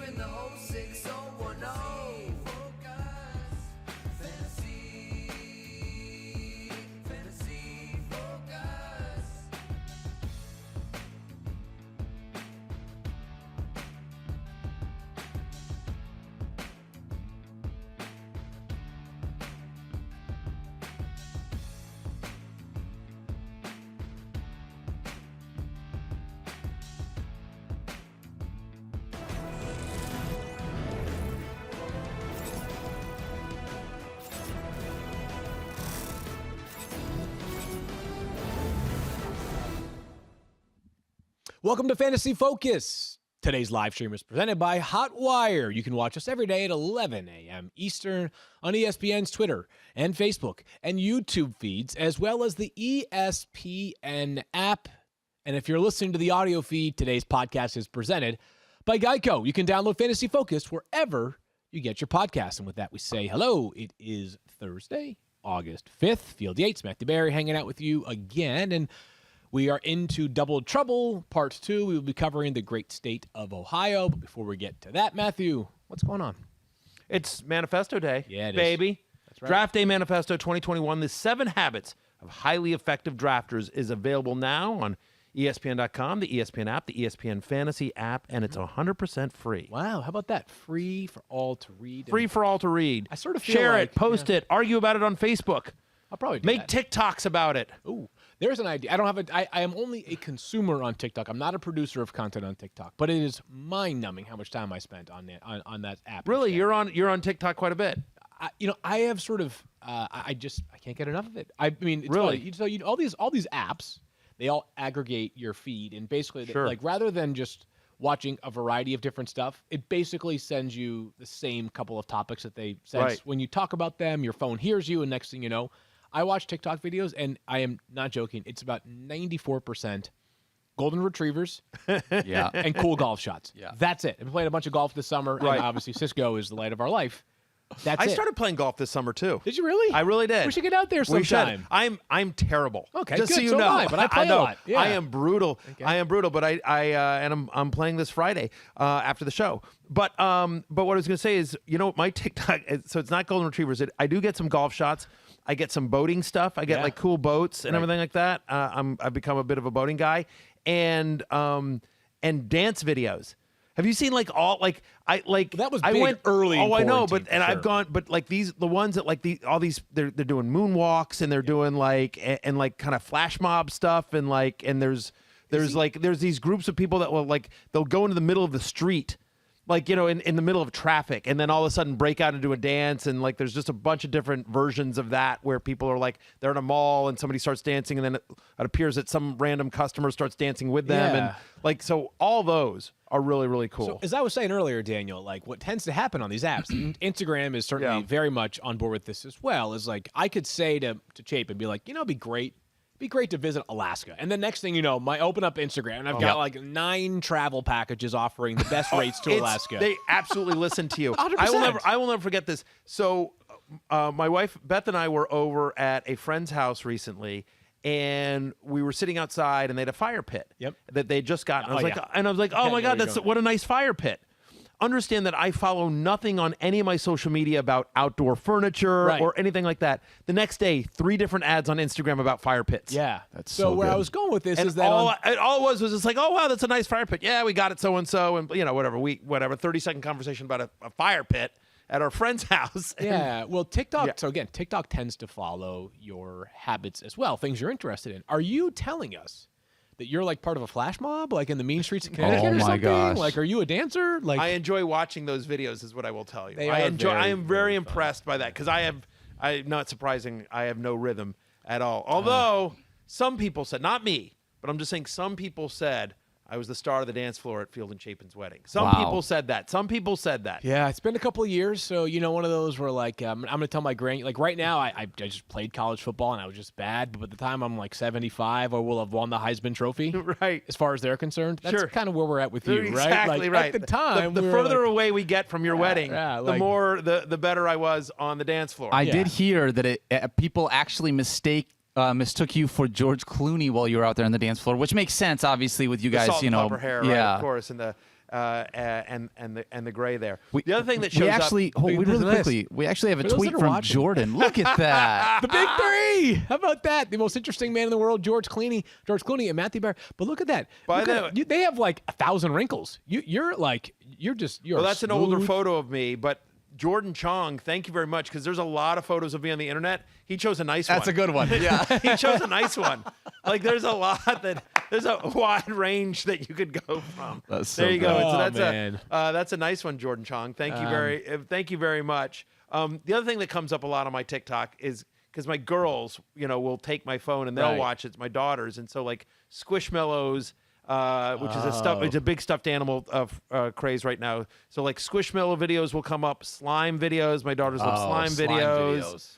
We're in the 06010. Fantasy Focus. Welcome to Fantasy Focus. Today's live stream is presented by Hotwire. You can watch us every day at 11 a.m. Eastern on ESPN's Twitter and Facebook and YouTube feeds, as well as the ESPN app. And if you're listening to the audio feed, today's podcast is presented by Geico. You can download Fantasy Focus wherever you get your podcasts. And with that, we say hello. It is Thursday, August 5th. Field Yates, Matthew Berry hanging out with you again. And we are into Double Trouble, Part 2. We will be covering the great state of Ohio. But before we get to that, Matthew, what's going on? It's Manifesto Day, yeah, it baby. Is. That's right. Draft Day Manifesto 2021. The 7 Habits of Highly Effective Drafters is available now on ESPN.com, the ESPN app, the ESPN Fantasy app, and it's 100% free. Wow, how about that? Free for all to read. Free for all to read. I sort of feel Share like, it, post it, argue about it on Facebook. I'll probably do Make that. TikToks about it. Ooh, there's an idea. I don't have I am only a consumer on TikTok. I'm not a producer of content on TikTok, but it is mind-numbing how much time I spent on that app. Really, you're on TikTok quite a bit. I have sort of I can't get enough of it. I mean, it's Really? funny. So all these apps, they all aggregate your feed, and basically, Sure. like rather than just watching a variety of different stuff, it basically sends you the same couple of topics that they send. Right. When you talk about them, your phone hears you, and next thing you know, I watch TikTok videos, and I am not joking. It's about 94% golden retrievers, Yeah. and cool golf shots. Yeah. That's it. I've been playing a bunch of golf this summer, Right. and obviously Cisco is the light of our life. That's I it. started playing golf this summer too. Did you really? I really did. We should get out there We should. sometime. I'm terrible. Okay, just good. so you So know. am I, but I play a know. lot. Yeah. I am brutal. Okay. I am brutal, but I'm playing this Friday after the show. But what I was going to say is, my TikTok. So it's not golden retrievers. I do get some golf shots. I get some boating stuff. I get Yeah. like cool boats and Right. everything like that. I've become a bit of a boating guy, and dance videos. Have you seen that was big went early in Oh, I know, quarantine, but and for I've sure. gone, but like the ones that they're doing moonwalks and they're doing and like kind of flash mob stuff and there's these groups of people that will they'll go into the middle of the street. In the middle of traffic, and then all of a sudden break out into a dance, and there's just a bunch of different versions of that where people are they're in a mall and somebody starts dancing, and then it appears that some random customer starts dancing with them, Yeah. and so all those are really, really cool. So, as I was saying earlier, Daniel, what tends to happen on these apps, and Instagram is certainly Yeah. very much on board with this as well, is I could say to Chape and be like, it'd be great to visit Alaska. And the next thing you know, I open up Instagram and I've got 9 travel packages offering the best rates to Alaska. They absolutely listen to you. 100%. I will never forget this. So my wife Beth and I were over at a friend's house recently, and we were sitting outside, and they had a fire pit that they had just gotten. I was like, oh my God, what a nice fire pit. Understand that I follow nothing on any of my social media about outdoor furniture Right. or anything like that. The next day, 3 different ads on Instagram about fire pits. Yeah. That's so so where I good. was going with this And is that all it was just like, oh wow, that's a nice fire pit. Yeah, we got it so and so, and whatever. 30-second conversation about a fire pit at our friend's house. yeah. Well, TikTok. Yeah. So again, TikTok tends to follow your habits as well, things you're interested in. Are you telling us that you're part of a flash mob, in the mean streets of Connecticut Oh or my something? gosh. Are you a dancer? I enjoy watching those videos, is what I will tell you. They I are enjoy. I very, am very very fun. impressed by that because not surprising, I have no rhythm at all. Although some people said, not me, but I'm just saying some people said I was the star of the dance floor at Field and Chapin's wedding. Some Wow. people said that. Yeah, it's been a couple of years, so one of those where I'm going to tell my right now I just played college football and I was just bad, but by the time I'm 75, I will have won the Heisman Trophy. Right. As far as they're concerned, that's Sure. kind of where we're at with you, right? Exactly right. At the time, the we were further away we get from your wedding, yeah, the more the better I was on the dance floor. I Yeah. did hear that people actually mistook you for George Clooney while you were out there on the dance floor, which makes sense, obviously, with you The guys. salt and pepper hair, right, yeah. of course, and and the gray there. The other thing that shows we actually up, really quickly. We actually have a For those tweet that are from watching. Jordan. Look at that. The big three. How about that? The most interesting man in the world, George Clooney, and Matthew Barr. But look at that. By Look the at- they have like 1,000 wrinkles. You're well, that's an older smooth. photo of me, but Jordan Chong, thank you very much, because there's a lot of photos of me on the internet. He chose a nice one. That's a good one. Yeah. He chose a nice one. Like there's a wide range that you could go from. That's so there you good. go. So Oh, that's man. that's a nice one, Jordan Chong. Thank you very much. The other thing that comes up a lot on my TikTok is because my girls, will take my phone and they'll Right. watch it. It's my daughters, and so like Squishmallows. Which is it's a big stuffed animal craze right now. So like Squishmallow videos will come up, slime videos. My daughters love slime videos.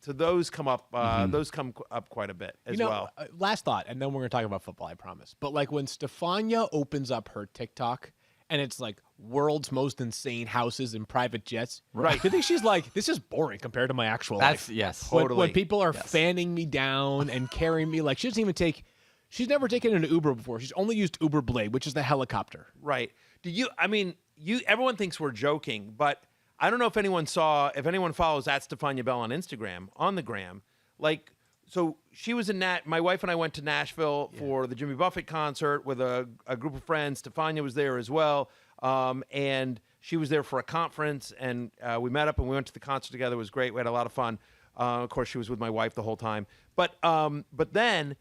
So those come up. Those come up quite a bit as well. Last thought, and then we're going to talk about football, I promise. But like when Stefania opens up her TikTok and it's like world's most insane houses and private jets. Right. I think she's like, this is boring compared to my actual That's life. yes. When Totally. people are fanning me down and carrying me, like she doesn't even take. She's never taken an Uber before. She's only used Uber Blade, which is the helicopter. Right. Everyone thinks we're joking, but I don't know if anyone follows at Stefania Bell on Instagram, on the gram. So she was my wife and I went to Nashville for the Jimmy Buffett concert with a group of friends. Stefania was there as well. And she was there for a conference, and we met up and we went to the concert together. It was great. We had a lot of fun. Of course, she was with my wife the whole time. But then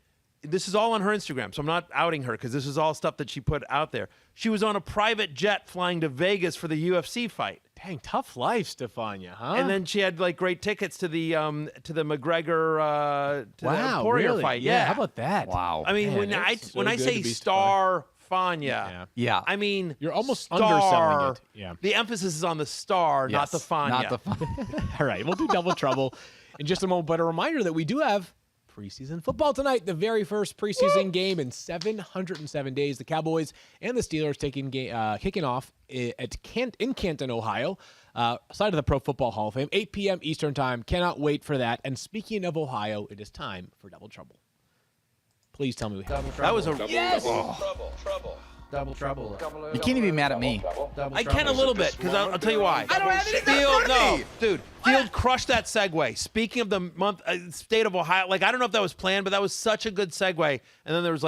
this is all on her Instagram, so I'm not outing her because this is all stuff that she put out there. She was on a private jet flying to Vegas for the UFC fight. Dang, tough life, Stefania, huh? And then she had like great tickets to the McGregor the Poirier really? fight. Yeah, how about that? Wow. I mean, Man, when I it's so good say to be star Fanya, Yeah. I mean You're almost star, underselling it. Yeah. The emphasis is on the star, not the Fanya. Not the fun. All right, we'll do double trouble in just a moment. But a reminder that we do have preseason football tonight, the very first preseason game in 707 days. The Cowboys and the Steelers kicking off in Canton, Ohio, side of the Pro Football Hall of Fame, 8 p.m. Eastern Time. Cannot wait for that. And speaking of Ohio, it is time for Double Trouble. Please tell me we have That was a yes. Double trouble. You can't even be mad at me. I can a little bit because I'll tell you why. I don't have anything in Field, front of me. Field crushed that segue. Speaking of the state of Ohio, I don't know if that was planned, but that was such a good segue. And then there was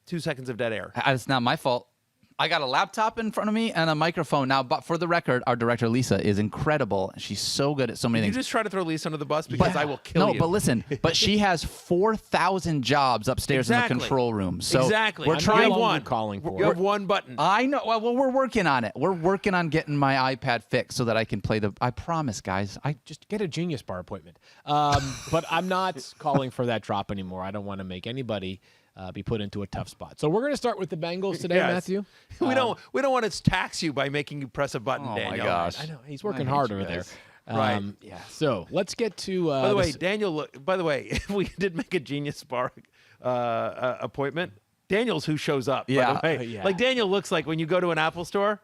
2 seconds of dead air. It's not my fault. I got a laptop in front of me and a microphone now. But for the record, our director Lisa is incredible. She's so good at so many You things. just try to throw Lisa under the bus because I will kill you. No, but listen. But she has 4,000 jobs upstairs in Exactly. the control room. So exactly. we're I'm trying. no longer one. calling for You it. have one button. I know. Well, we're working on it. We're working on getting my iPad fixed so that I can play I promise, guys. Just get a Genius Bar appointment. But I'm not calling for that drop anymore. I don't want to make anybody be put into a tough spot. So we're going to start with the Bengals today, Yes. Matthew. We don't want to tax you by making you press a button, Oh, Daniel. my gosh. I know he's working hate hard you over there. guys. Right. Yeah. So let's get to. By the way, this- Daniel. By the way, if we did make a Genius Bar appointment, Daniel's who shows up. Yeah. By the way. Yeah. Like Daniel looks like when you go to an Apple store.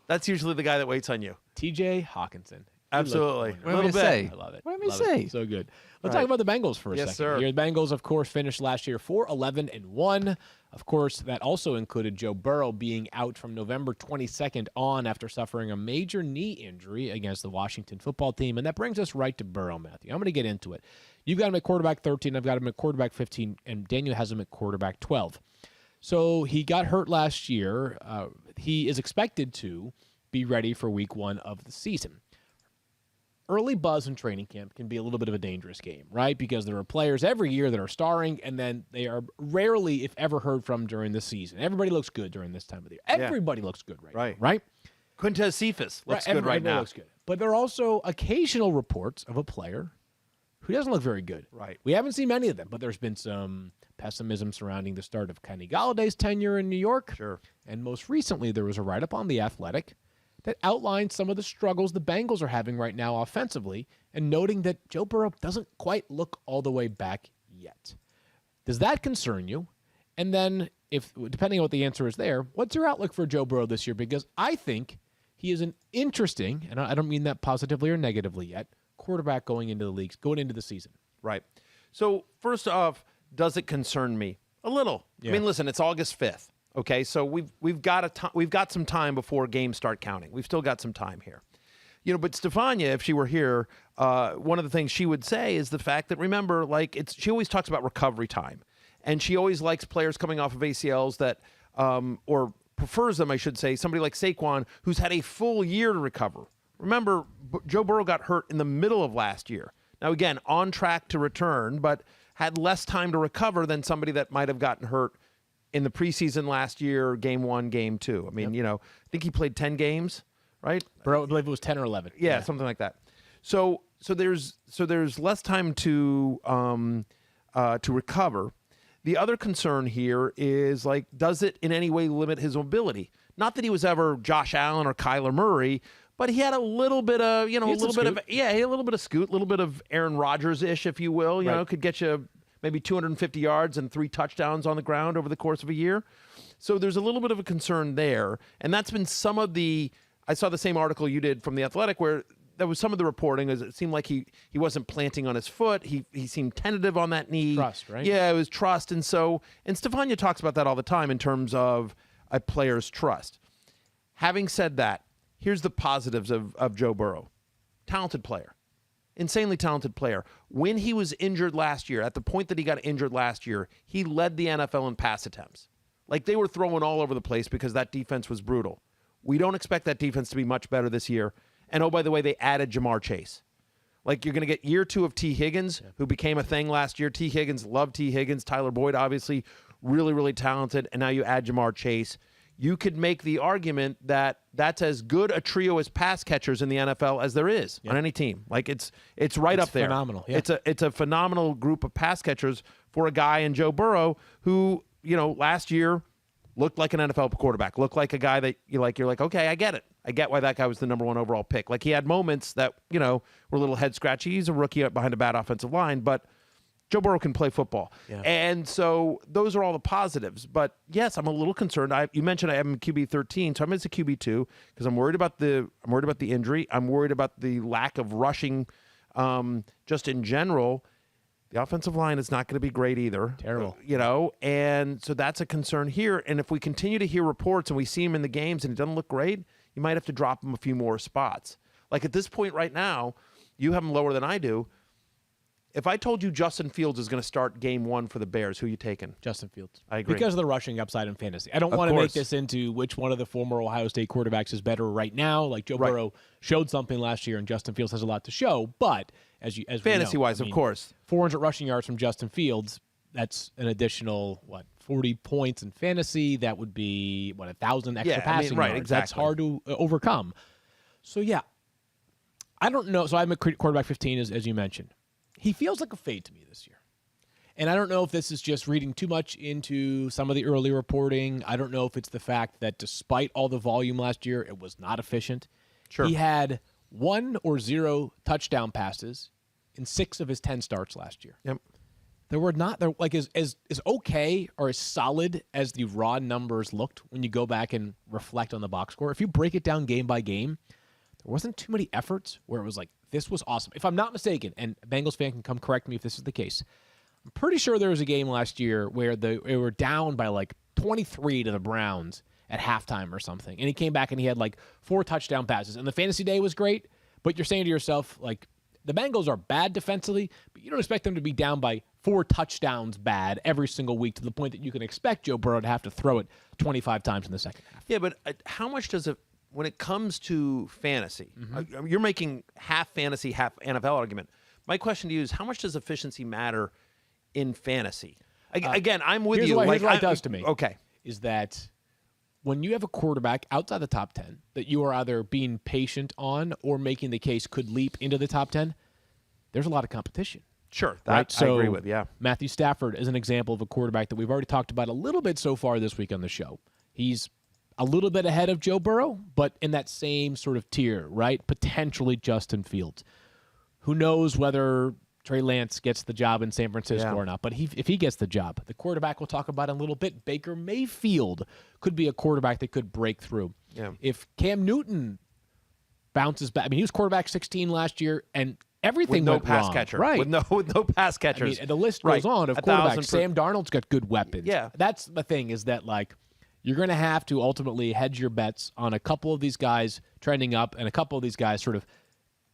That's usually the guy that waits on you. TJ Hawkinson. Absolutely. He looked What A do little you bit. say? I love it. What did we Love it. say? So good. Let's Right. talk about the Bengals for a Yes, second. sir. Here, the Bengals, of course, finished last year 4-11-1. Of course, that also included Joe Burrow being out from November 22nd on after suffering a major knee injury against the Washington football team. And that brings us right to Burrow, Matthew. I'm going to get into it. You've got him at quarterback 13. I've got him at quarterback 15. And Daniel has him at quarterback 12. So he got hurt last year. He is expected to be ready for week 1 of the season. Early buzz in training camp can be a little bit of a dangerous game, right? Because there are players every year that are starring, and then they are rarely, if ever, heard from during the season. Everybody looks good during this time of the year. Everybody looks good right now, right? Quintez Cephas looks good right Everybody now. looks good. But there are also occasional reports of a player who doesn't look very good. Right. We haven't seen many of them, but there's been some pessimism surrounding the start of Kenny Galladay's tenure in New York. Sure. And most recently, there was a write-up on The Athletic that outlined some of the struggles the Bengals are having right now offensively and noting that Joe Burrow doesn't quite look all the way back yet. Does that concern you? And then, if depending on what the answer is there, what's your outlook for Joe Burrow this year? Because I think he is an interesting, and I don't mean that positively or negatively yet, quarterback going into the season. Right. So first off, does it concern me? A little. Yeah. I mean, listen, it's August 5th. Okay, so we've got some time before games start counting. We've still got some time here. But Stefania, if she were here, one of the things she would say is the fact that, remember, she always talks about recovery time. And she always likes players coming off of ACLs that, or prefers them, I should say, somebody like Saquon, who's had a full year to recover. Remember, Joe Burrow got hurt in the middle of last year. Now, again, on track to return, but had less time to recover than somebody that might have gotten hurt in the preseason last year, game 1, game 2. I mean, I think he played 10 games, right? Burrow, I believe it was 10 or 11. Yeah, something like that. So there's less time to recover. The other concern here is, does it in any way limit his mobility? Not that he was ever Josh Allen or Kyler Murray, but he had a little bit of, he had a little bit of scoot, a little bit of Aaron Rodgers-ish, if you will. Could get you maybe 250 yards and 3 touchdowns on the ground over the course of a year. So there's a little bit of a concern there. And that's been some of the – I saw the same article you did from The Athletic where that was some of the reporting. Is it seemed like he wasn't planting on his foot. He seemed tentative on that knee. Trust, right? Yeah, it was trust. And Stefania talks about that all the time in terms of a player's trust. Having said that, here's the positives of Joe Burrow. Talented player. Insanely talented player. When he was injured last year, at the point that he got injured last year, he led the NFL in pass attempts. They were throwing all over the place because that defense was brutal. We don't expect that defense to be much better this year. And oh, by the way, they added Jamar Chase. You're going to get year 2 of T. Higgins, who became a thing last year. T. Higgins, loved T. Higgins. Tyler Boyd, obviously, really, really talented. And now you add Jamar Chase. You could make the argument that that's as good a trio as pass catchers in the NFL as there is on any team. It's right up there. Phenomenal. Yeah. It's a phenomenal group of pass catchers for a guy in Joe Burrow who, last year looked like an NFL quarterback, looked like a guy that you're like, okay, I get it. I get why that guy was the number 1 overall pick. He had moments that, were a little head scratchy. He's a rookie behind a bad offensive line, but Joe Burrow can play football. Yeah. And so those are all the positives. But yes, I'm a little concerned. You mentioned I have him in QB 13, so I'm in QB 2 because I'm worried about the injury. I'm worried about the lack of rushing just in general. The offensive line is not going to be great either. Terrible. And so that's a concern here. And if we continue to hear reports and we see him in the games and he doesn't look great, you might have to drop him a few more spots. At this point right now, you have him lower than I do. If I told you Justin Fields is going to start game 1 for the Bears, who are you taking? Justin Fields. I agree. Because of the rushing upside in fantasy. I don't want to make this into which one of the former Ohio State quarterbacks is better right now. Joe Burrow showed something last year, and Justin Fields has a lot to show. But as fantasy-wise, of course. 400 rushing yards from Justin Fields, that's an additional, 40 points in fantasy. That would be, 1,000 extra passing yards. Exactly. That's hard to overcome. So, yeah. I don't know. So I'm a quarterback 15, as you mentioned. He feels like a fade to me this year. And I don't know if this is just reading too much into some of the early reporting. I don't know if it's the fact that despite all the volume last year, it was not efficient. Sure. He had 1 or 0 touchdown passes in 6 of his 10 starts last year. Yep. There were not as okay or as solid as the raw numbers looked when you go back and reflect on the box score. If you break it down game by game, there wasn't too many efforts where it was this was awesome. If I'm not mistaken, and a Bengals fan can come correct me if this is the case, I'm pretty sure there was a game last year where they were down by 23 to the Browns at halftime or something. And he came back and he had 4 touchdown passes. And the fantasy day was great, but you're saying to yourself, the Bengals are bad defensively, but you don't expect them to be down by 4 touchdowns bad every single week to the point that you can expect Joe Burrow to have to throw it 25 times in the second half. Yeah, but how much does it, when it comes to fantasy, you're making half fantasy, half NFL argument. My question to you is, how much does efficiency matter in fantasy? Again, I'm with you. Here's what it does to me. Okay. Is that when you have a quarterback outside the top 10 that you are either being patient on or making the case could leap into the top 10, there's a lot of competition. Sure. Right? I agree with, yeah. Matthew Stafford is an example of a quarterback that we've already talked about a little bit so far this week on the show. He's a little bit ahead of Joe Burrow, but in that same sort of tier, right? Potentially Justin Fields. Who knows whether Trey Lance gets the job in San Francisco or not, but if he gets the job, the quarterback we'll talk about in a little bit, Baker Mayfield, could be a quarterback that could break through. Yeah. If Cam Newton bounces back, he was quarterback 16 last year, and everything with no went pass wrong. catcher. Right. With no pass catchers. The list goes on of quarterbacks. Sam Darnold's got good weapons. Yeah. That's the thing is that, you're going to have to ultimately hedge your bets on a couple of these guys trending up and a couple of these guys sort of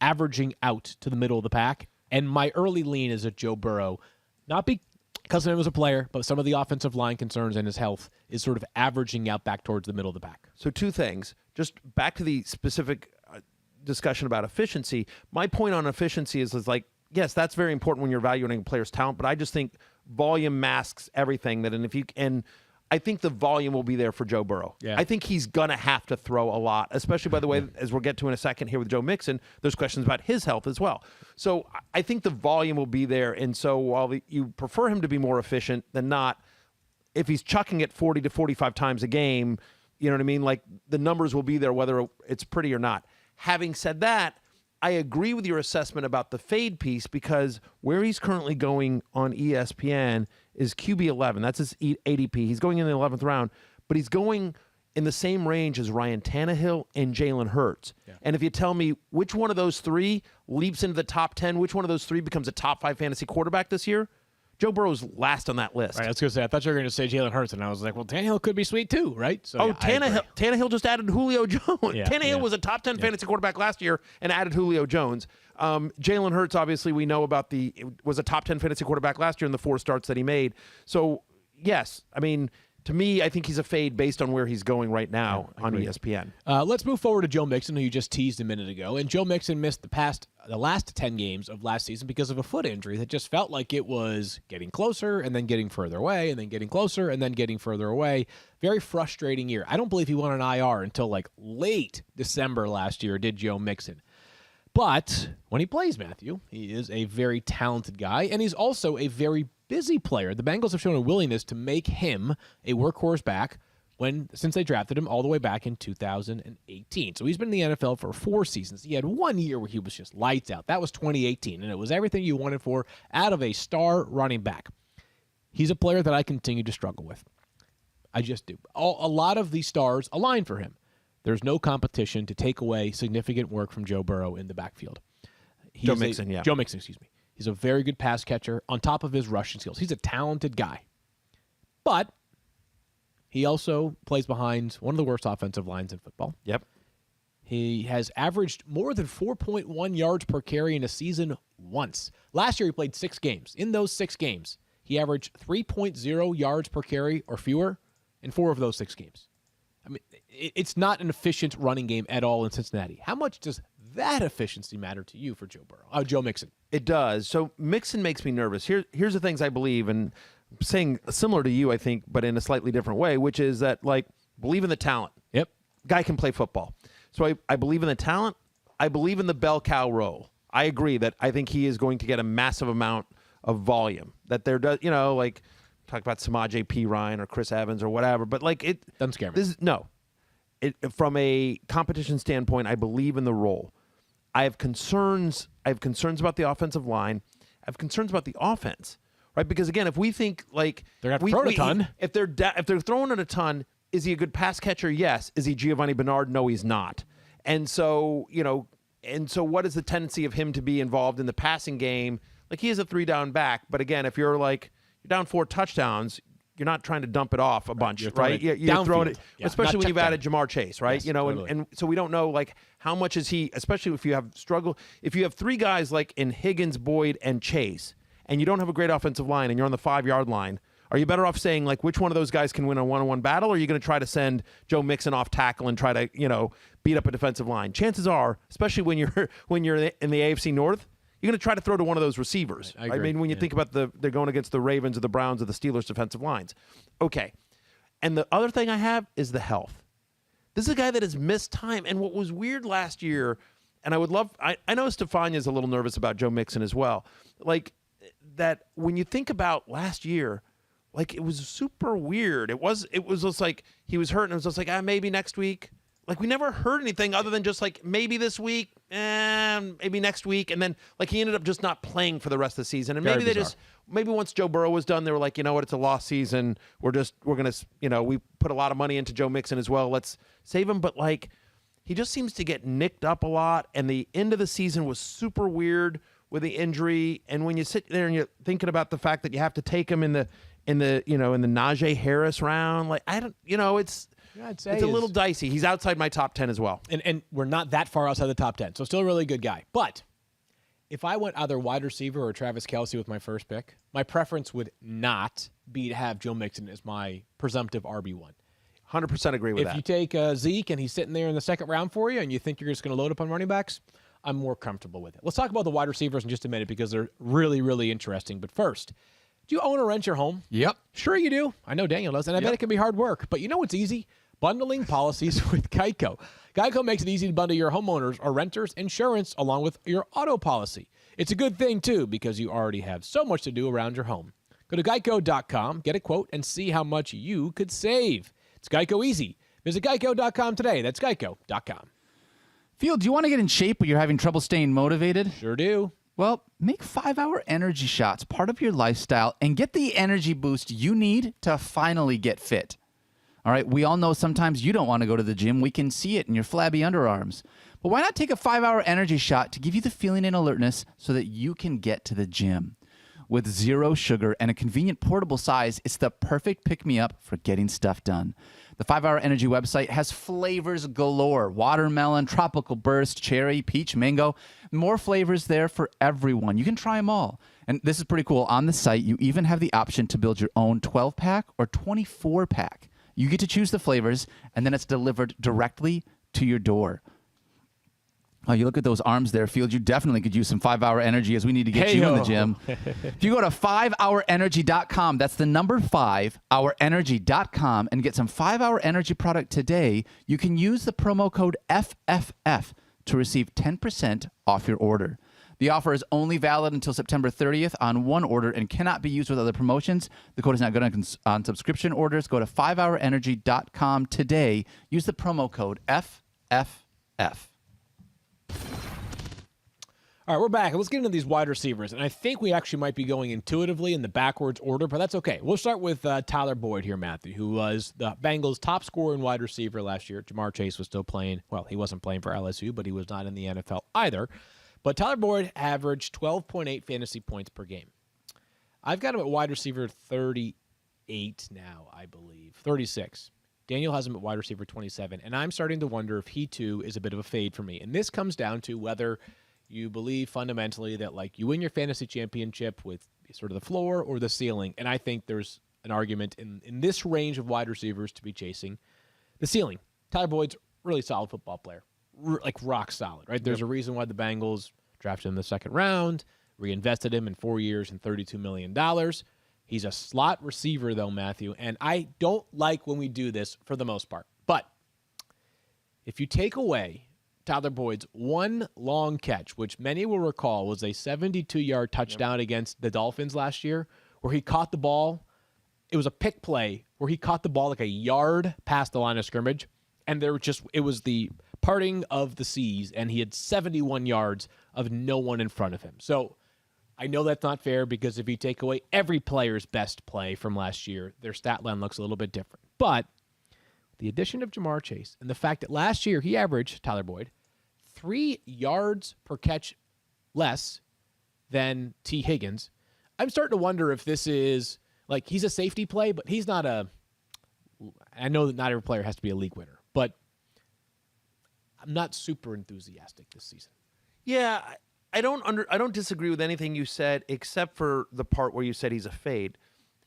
averaging out to the middle of the pack. And my early lean is at Joe Burrow, not because of him as a player, but some of the offensive line concerns and his health is sort of averaging out back towards the middle of the pack. So two things. Just back to the specific discussion about efficiency. My point on efficiency is like, yes, that's very important when you're evaluating a player's talent, but I just think volume masks everything. And I think the volume will be there for Joe Burrow. Yeah. I think he's going to have to throw a lot, especially, by the way, as we'll get to in a second here with Joe Mixon, there's questions about his health as well. So I think the volume will be there. And so while you prefer him to be more efficient than not, if he's chucking it 40 to 45 times a game, you know what I mean? Like, the numbers will be there whether it's pretty or not. Having said that, I agree with your assessment about the fade piece because where he's currently going on ESPN is QB 11. That's his ADP. He's going in the 11th round, but he's going in the same range as Ryan Tannehill and Jalen Hurts. Yeah. And if you tell me which one of those three leaps into the top 10, which one of those three becomes a top 5 fantasy quarterback this year, Joe Burrow's last on that list. Right, I was going to say, I thought you were going to say Jalen Hurts, and I was like, well, Tannehill could be sweet too, right? So, Tannehill just added Julio Jones. Yeah, Tannehill was a top 10 fantasy quarterback last year and added Julio Jones. Jalen Hurts, obviously, we know about was a top 10 fantasy quarterback last year in the 4 starts that he made. So, yes, I mean, to me, I think he's a fade based on where he's going right now on ESPN. Let's move forward to Joe Mixon, who you just teased a minute ago. And Joe Mixon missed the last 10 games of last season because of a foot injury that just felt like it was getting closer and then getting further away and then getting closer and then getting further away. Very frustrating year. I don't believe he went on IR until like late December last year, did Joe Mixon. But when he plays, Matthew, he is a very talented guy, and he's also a very busy player. The Bengals have shown a willingness to make him a workhorse back since they drafted him all the way back in 2018. So he's been in the NFL for 4 seasons. He had 1 year where he was just lights out. That was 2018, and it was everything you wanted for out of a star running back. He's a player that I continue to struggle with. I just do. A lot of these stars align for him. There's no competition to take away significant work from Joe Burrow in the backfield. Joe Mixon, excuse me. He's a very good pass catcher on top of his rushing skills. He's a talented guy. But he also plays behind one of the worst offensive lines in football. Yep. He has averaged more than 4.1 yards per carry in a season once. Last year he played 6 games. In those 6 games, he averaged 3.0 yards per carry or fewer in 4 of those 6 games. I mean, it's not an efficient running game at all in Cincinnati. How much does that efficiency matter to you for Joe Burrow? Joe Mixon. It does. So Mixon makes me nervous. Here's the things I believe, and I'm saying similar to you, I think, but in a slightly different way, which is that, like, believe in the talent. Yep. Guy can play football. So I believe in the talent. I believe in the bell cow role. I agree that I think he is going to get a massive amount of volume. That there does, like, talk about Samaje P. Ryan or Chris Evans or whatever, but like it doesn't scare me. From a competition standpoint, I believe in the role. I have concerns about the offensive line. I have concerns about the offense, right? Because again, if we think like they're going to throw a ton, if they're throwing it a ton, is he a good pass catcher? Yes. Is he Giovanni Bernard? No, he's not. And so what is the tendency of him to be involved in the passing game? Like, he is a 3-down back, but again, if you're down 4 touchdowns, you're not trying to dump it off a bunch, right? You're throwing it, especially when you've added Jamar Chase, right? Yes, totally. And so we don't know, like, how much is he, especially if you have 3 guys like in Higgins, Boyd, and Chase, and you don't have a great offensive line and you're on the 5-yard line, are you better off saying, like, which one of those guys can win a one-on-one battle, or are you going to try to send Joe Mixon off tackle and try to, beat up a defensive line? Chances are, especially when you're in the AFC North, you're going to try to throw to one of those receivers. I mean, when you think about they're going against the Ravens or the Browns or the Steelers defensive lines. Okay. And the other thing I have is the health. This is a guy that has missed time. And what was weird last year, and I know Stefania's a little nervous about Joe Mixon as well. Like, that when you think about last year, like, it was super weird. It was just like he was hurt and it was just like, maybe next week. Like, we never heard anything other than just like, maybe this week, maybe next week. And then, like, he ended up just not playing for the rest of the season. And maybe once Joe Burrow was done, they were like, you know what, it's a lost season. We're going to, we put a lot of money into Joe Mixon as well. Let's save him. But, like, he just seems to get nicked up a lot. And the end of the season was super weird with the injury. And when you sit there and you're thinking about the fact that you have to take him in in the Najee Harris round. Like I don't, it's I'd say it's a little dicey. He's outside my top 10 as well. And we're not that far outside the top 10, so still a really good guy. But if I went either wide receiver or Travis Kelce with my first pick, my preference would not be to have Joe Mixon as my presumptive RB1. 100% agree with that. If you take Zeke and he's sitting there in the second round for you and you think you're just going to load up on running backs, I'm more comfortable with it. Let's talk about the wide receivers in just a minute because they're really, really interesting. But first, do you own or rent your home? Yep. Sure you do. I know Daniel does, and I bet it can be hard work. But you know what's easy? Bundling policies with Geico. Geico makes it easy to bundle your homeowners or renters insurance along with your auto policy. It's a good thing, too, because you already have so much to do around your home. Go to geico.com, get a quote, and see how much you could save. It's Geico easy. Visit geico.com today. That's geico.com. Field, do you want to get in shape but you're having trouble staying motivated? Sure do. Well, make 5-hour energy shots part of your lifestyle and get the energy boost you need to finally get fit. All right, we all know sometimes you don't want to go to the gym. We can see it in your flabby underarms. But why not take a 5-hour energy shot to give you the feeling and alertness so that you can get to the gym? With zero sugar and a convenient portable size, it's the perfect pick-me-up for getting stuff done. The 5-Hour Energy website has flavors galore: watermelon, tropical burst, cherry, peach, mango. More flavors there for everyone. You can try them all. And this is pretty cool. On the site, you even have the option to build your own 12-pack or 24-pack. You get to choose the flavors, and then it's delivered directly to your door. Oh, you look at those arms there, Field. You definitely could use some 5-Hour Energy as we need to get you in the gym. If you go to 5hourenergy.com, that's the number 5hourenergy.com, and get some 5-Hour Energy product today, you can use the promo code FFF to receive 10% off your order. The offer is only valid until September 30th on one order and cannot be used with other promotions. The code is not good on subscription orders. Go to 5hourenergy.com today. Use the promo code FFF. All right, we're back. Let's get into these wide receivers. And I think we actually might be going intuitively in the backwards order, but that's okay. We'll start with Tyler Boyd here, Matthew, who was the Bengals' top scorer in wide receiver last year. Jamar Chase was still playing. Well, he wasn't playing for LSU, but he was not in the NFL either. But Tyler Boyd averaged 12.8 fantasy points per game. I've got him at wide receiver 38 now, I believe. 36. Daniel has him at wide receiver 27. And I'm starting to wonder if he, too, is a bit of a fade for me. And this comes down to whether you believe fundamentally that, like, you win your fantasy championship with sort of the floor or the ceiling. And I think there's an argument in this range of wide receivers to be chasing the ceiling. Tyler Boyd's a really solid football player. Like rock solid, right? There's a reason why the Bengals drafted him in the second round, reinvested him in 4 years and $32 million. He's a slot receiver, though, Matthew, and I don't like when we do this for the most part. But if you take away Tyler Boyd's one long catch, which many will recall was a 72-yard touchdown against the Dolphins last year, where he caught the ball. It was a pick play where he caught the ball like a yard past the line of scrimmage, and it was the parting of the seas, and he had 71 yards of no one in front of him. So I know that's not fair because if you take away every player's best play from last year, their stat line looks a little bit different. But the addition of Jamar Chase and the fact that last year he averaged, Tyler Boyd, 3 yards per catch less than T. Higgins, I'm starting to wonder if this is, like, he's a safety play, but he's not I know that not every player has to be a league winner, but I'm not super enthusiastic this season. Yeah, I don't disagree with anything you said except for the part where you said he's a fade.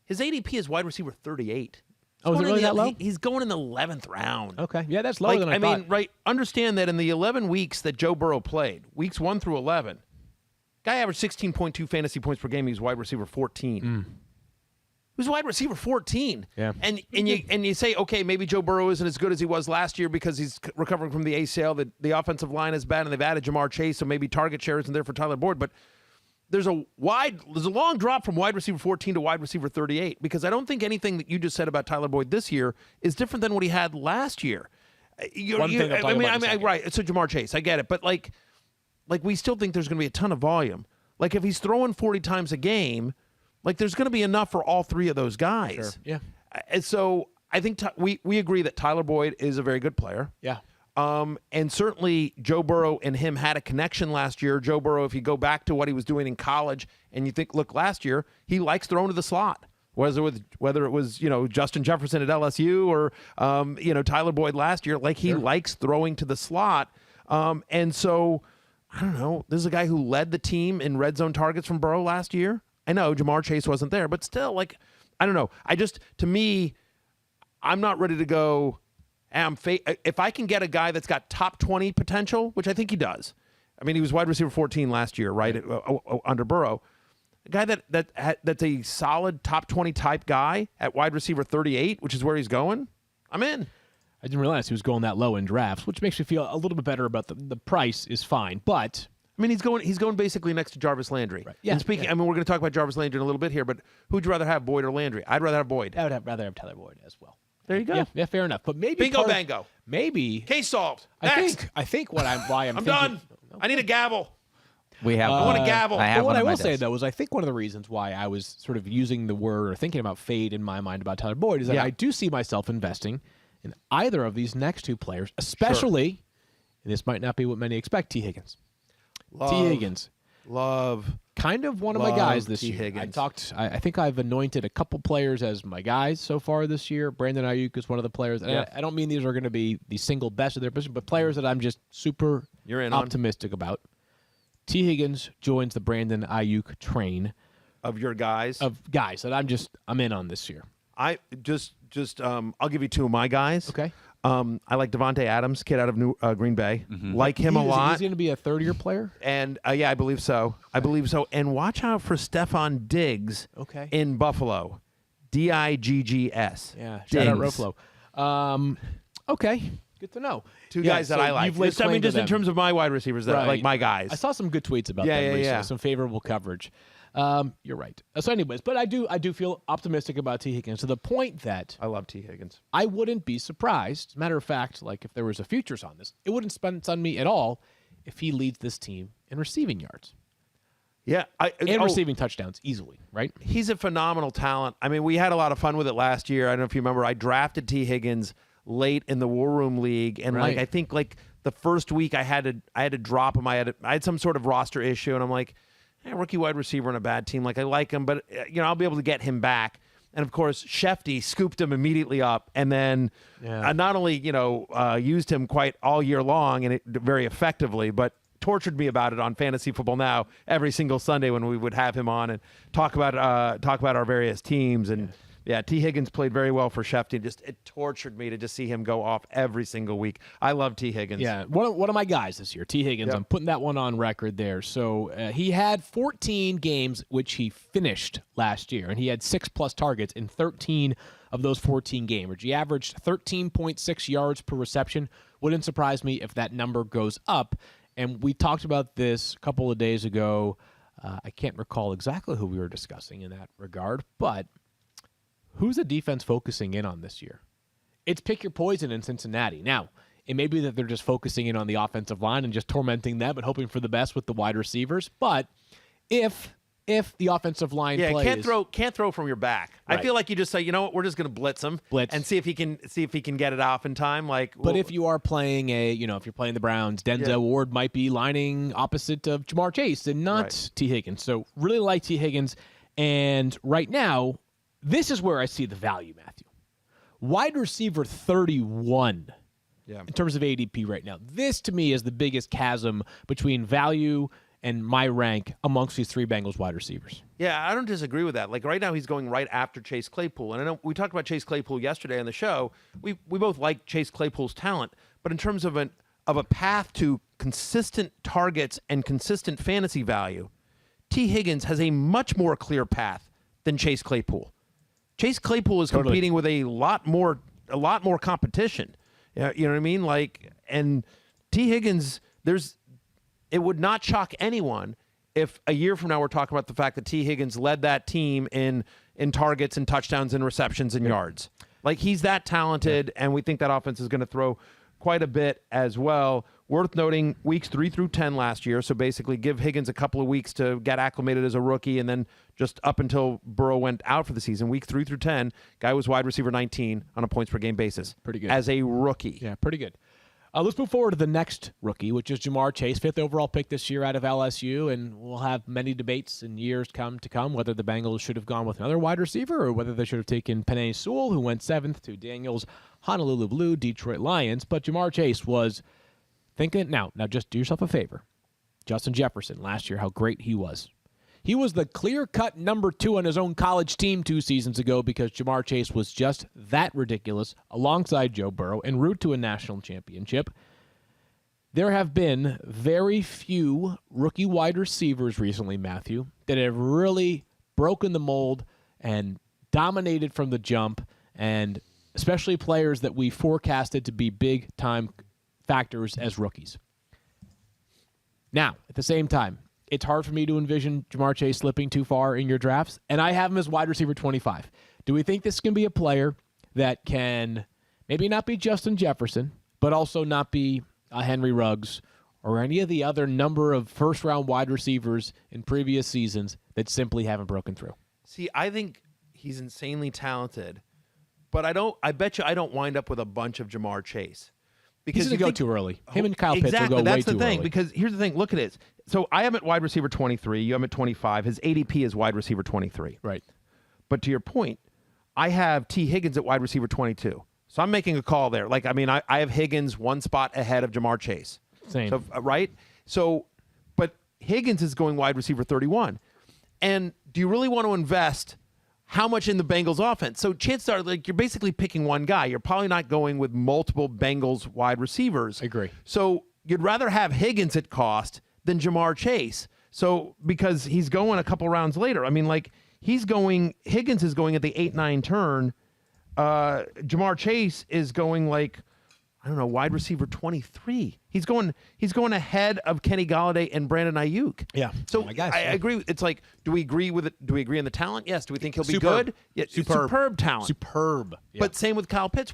His ADP is wide receiver 38. Oh, is it really that low? He's going in the 11th round. Okay, yeah, that's lower than I thought. I mean, right, understand that in the 11 weeks that Joe Burrow played, weeks 1 through 11, guy averaged 16.2 fantasy points per game. He was wide receiver 14. He was wide receiver 14. Yeah. And you say, okay, maybe Joe Burrow isn't as good as he was last year because he's recovering from the ACL. The offensive line is bad, and they've added Jamar Chase, so maybe target share isn't there for Tyler Boyd. But there's a long drop from wide receiver 14 to wide receiver 38 because I don't think anything that you just said about Tyler Boyd this year is different than what he had last year. Right. So Jamar Chase, I get it, but like we still think there's going to be a ton of volume. Like if he's throwing 40 times a game, like there's going to be enough for all three of those guys. Sure. Yeah. And so I think we agree that Tyler Boyd is a very good player. Yeah. And certainly Joe Burrow and him had a connection last year. Joe Burrow, if you go back to what he was doing in college and you think, look, last year, he likes throwing to the slot. whether it was Justin Jefferson at LSU or Tyler Boyd last year. Like he likes throwing to the slot, and so I don't know. This is a guy who led the team in red zone targets from Burrow last year. I know Jamar Chase wasn't there, but still, like I don't know. To me, I'm not ready to go. If I can get a guy that's got top 20 potential, which I think he does. I mean, he was wide receiver 14 last year, right, under Burrow. A guy that's a solid top 20 type guy at wide receiver 38, which is where he's going, I'm in. I didn't realize he was going that low in drafts, which makes me feel a little bit better about the price is fine. But I mean, he's going basically next to Jarvis Landry. Right. Yeah, and speaking, I mean, we're going to talk about Jarvis Landry in a little bit here, but who'd you rather have, Boyd or Landry? I'd rather have Boyd. I would rather have Tyler Boyd as well. There you go. Yeah, fair enough. But maybe Bingo bango. Maybe Case solved. Next. I think why I'm I'm thinking, done. I need a gavel. We have. I want a gavel. I have But what one I on my will say desk. though is I think one of the reasons why I was sort of using the word or thinking about fade in my mind about Tyler Boyd is that I do see myself investing in either of these next two players, especially, and this might not be what many expect, T. Higgins. T. Higgins. Kind of one of my guys this T. year. Higgins. I think I've anointed a couple players as my guys so far this year. Brandon Ayuk is one of the players. And I don't mean these are going to be the single best of their position, but players that I'm just super You're in on. optimistic about. T. Higgins joins the Brandon Ayuk train Of your guys. of guys that I'm in on this year. I just I'll give you two of my guys. Okay. I like Devontae Adams, kid out of Green Bay. Like him a lot. He's going to be a third-year player? And I believe so. And watch out for Stephon Diggs Okay. in Buffalo. Diggs. Yeah, shout out Roflo. Okay, good to know. Two guys that I like. You've laid Just, I mean, claim to just in them. terms of my wide receivers, that Right. like my guys. I saw some good tweets about Yeah, them yeah, recently, yeah. some favorable coverage. You're right. So anyways, but I do feel optimistic about T. Higgins to the point that I love T. Higgins. I wouldn't be surprised. As a matter of fact, like if there was a futures on this, it wouldn't stun me at all if he leads this team in receiving yards Yeah. and receiving touchdowns easily, right? He's a phenomenal talent. I mean, we had a lot of fun with it last year. I don't know if you remember. I drafted T. Higgins late in the War Room League, and Right. I think the first week I had to drop him. I had some sort of roster issue, and I'm like, rookie wide receiver on a bad team. Like I like him, but I'll be able to get him back. And of course, Shefty scooped him immediately up, and then not only used him quite all year long and very effectively, but tortured me about it on Fantasy Football Now every single Sunday when we would have him on and talk about our various teams. And T. Higgins played very well for Shefty. It tortured me to just see him go off every single week. I love T. Higgins. Yeah, one of my guys this year, T. Higgins. Yep. I'm putting that one on record there. So he had 14 games which he finished last year, and he had 6+ targets in 13 of those 14 games. He averaged 13.6 yards per reception. Wouldn't surprise me if that number goes up. And we talked about this a couple of days ago. I can't recall exactly who we were discussing in that regard, but who's the defense focusing in on this year? It's pick your poison in Cincinnati. Now, it may be that they're just focusing in on the offensive line and just tormenting them and hoping for the best with the wide receivers. But if the offensive line plays, can't throw from your back. Right. I feel like you just say, you know what, we're just going to blitz him, and see if he can get it off in time. But if you are playing if you're playing the Browns, Denzel Ward might be lining opposite of Jamar Chase and not T. Higgins. So really like T. Higgins, and right now, this is where I see the value, Matthew. Wide receiver 31 in terms of ADP right now. This, to me, is the biggest chasm between value and my rank amongst these three Bengals wide receivers. Yeah, I don't disagree with that. Like right now, he's going right after Chase Claypool. And I know we talked about Chase Claypool yesterday on the show. We both like Chase Claypool's talent. But in terms of a path to consistent targets and consistent fantasy value, T. Higgins has a much more clear path than Chase Claypool. Chase Claypool is competing with a lot more competition. You know what I mean? And T. Higgins, it would not shock anyone if a year from now we're talking about the fact that T. Higgins led that team in targets and touchdowns and receptions and yards. Like he's that talented, and we think that offense is going to throw quite a bit as well. Worth noting, weeks 3 through 10 last year, so basically give Higgins a couple of weeks to get acclimated as a rookie, and then just up until Burrow went out for the season, week 3 through 10, guy was wide receiver 19 on a points per game basis. Pretty good. As a rookie. Yeah, pretty good. Let's move forward to the next rookie, which is Jamar Chase, 5th overall pick this year out of LSU, and we'll have many debates in years to come whether the Bengals should have gone with another wide receiver or whether they should have taken Penei Sewell, who went 7th to Daniel's Honolulu Blue Detroit Lions. But Jamar Chase was thinking, now just do yourself a favor. Justin Jefferson last year, how great he was. He was the clear-cut number 2 on his own college team 2 seasons ago because Jamar Chase was just that ridiculous alongside Joe Burrow en route to a national championship. There have been very few rookie wide receivers recently, Matthew, that have really broken the mold and dominated from the jump, and especially players that we forecasted to be big-time factors as rookies. Now, at the same time, it's hard for me to envision Jamar Chase slipping too far in your drafts, and I have him as wide receiver 25. Do we think this can be a player that can maybe not be Justin Jefferson, but also not be Henry Ruggs or any of the other number of first-round wide receivers in previous seasons that simply haven't broken through? See, I think he's insanely talented, but I bet you I don't wind up with a bunch of Jamar Chase. Because he's going to go too early. Him and Kyle Pitts exactly, will go that's way the too thing, early. because here's the thing. Look at it. So I am at wide receiver 23. You am at 25. His ADP is wide receiver 23. Right. But to your point, I have T. Higgins at wide receiver 22. So I'm making a call there. I have Higgins one spot ahead of Jamar Chase. Same. So, right? So, but Higgins is going wide receiver 31. And do you really want to invest how much in the Bengals offense? So chances are, you're basically picking one guy. You're probably not going with multiple Bengals wide receivers. I agree. So you'd rather have Higgins at cost than Jamar Chase. So because he's going a couple rounds later. I mean, Higgins is going at the 8-9 turn. Jamar Chase is going wide receiver 23. He's going ahead of Kenny Golladay and Brandon Ayuk. Yeah. So I guess, I yeah. agree. It's do we agree with it? Do we agree on the talent? Yes. Do we think he'll be Superb. good? Yeah, Superb. superb talent. Superb. Yeah. But same with Kyle Pitts.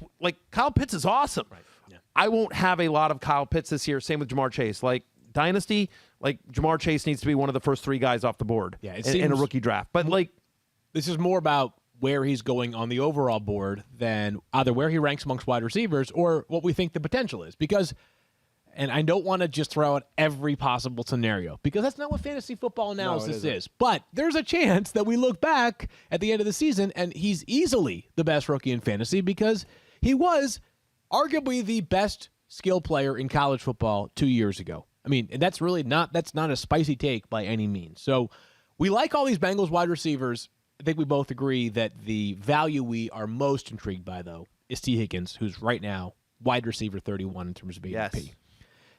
Kyle Pitts is awesome. Right. Yeah. I won't have a lot of Kyle Pitts this year. Same with Jamar Chase. Dynasty, Jamar Chase needs to be one of the first 3 guys off the board Yeah, it in a seems- rookie draft. But this is more about where he's going on the overall board than either where he ranks amongst wide receivers or what we think the potential is. Because, and I don't want to just throw out every possible scenario because that's not what fantasy football analysis is. But there's a chance that we look back at the end of the season and he's easily the best rookie in fantasy because he was arguably the best skill player in college football 2 years ago. I mean, and that's not a spicy take by any means. So we like all these Bengals wide receivers. I think we both agree that the value we are most intrigued by, though, is T. Higgins, who's right now wide receiver 31 in terms of ADP. Yes.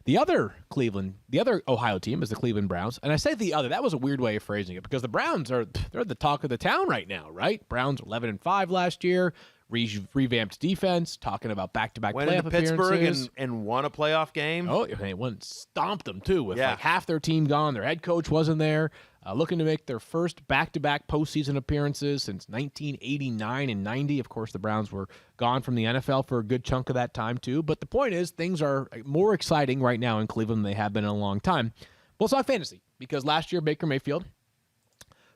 The other Ohio team is the Cleveland Browns. And I say the other, that was a weird way of phrasing it because the Browns they're the talk of the town right now, right? Browns 11-5 last year, revamped defense, talking about back-to-back went playoff into Pittsburgh appearances. and won a playoff game. Oh, they went and stomped them, too, with Yeah. half their team gone. Their head coach wasn't there. Looking to make their first back-to-back postseason appearances since 1989 and 90. Of course, the Browns were gone from the NFL for a good chunk of that time, too. But the point is, things are more exciting right now in Cleveland than they have been in a long time. Well, it's not fantasy, because last year, Baker Mayfield,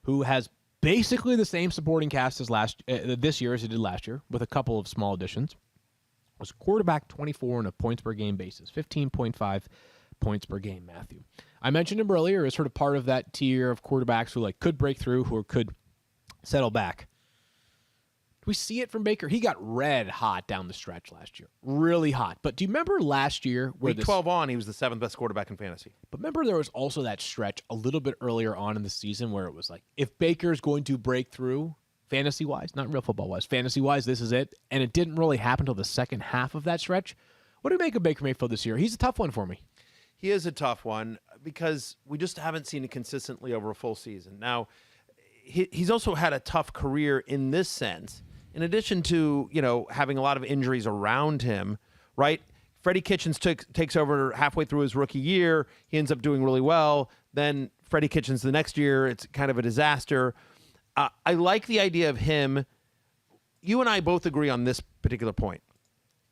who has basically the same supporting cast as this year as he did last year, with a couple of small additions, was quarterback 24 on a points per game basis, 15.5 points per game, Matthew. I mentioned him earlier as sort of part of that tier of quarterbacks who could break through, who could settle back. Do we see it from Baker? He got red hot down the stretch last year, really hot. But do you remember last year where Week 12 on, he was the 7th best quarterback in fantasy. But remember there was also that stretch a little bit earlier on in the season where it was if Baker's going to break through fantasy-wise, not real football-wise, fantasy-wise, this is it. And it didn't really happen until the second half of that stretch. What do you make of Baker Mayfield this year? He's a tough one for me. He is a tough one because we just haven't seen it consistently over a full season. Now, he's also had a tough career in this sense. In addition to, having a lot of injuries around him, right? Freddie Kitchens takes over halfway through his rookie year. He ends up doing really well. Then Freddie Kitchens the next year, it's kind of a disaster. I like the idea of him. You and I both agree on this particular point.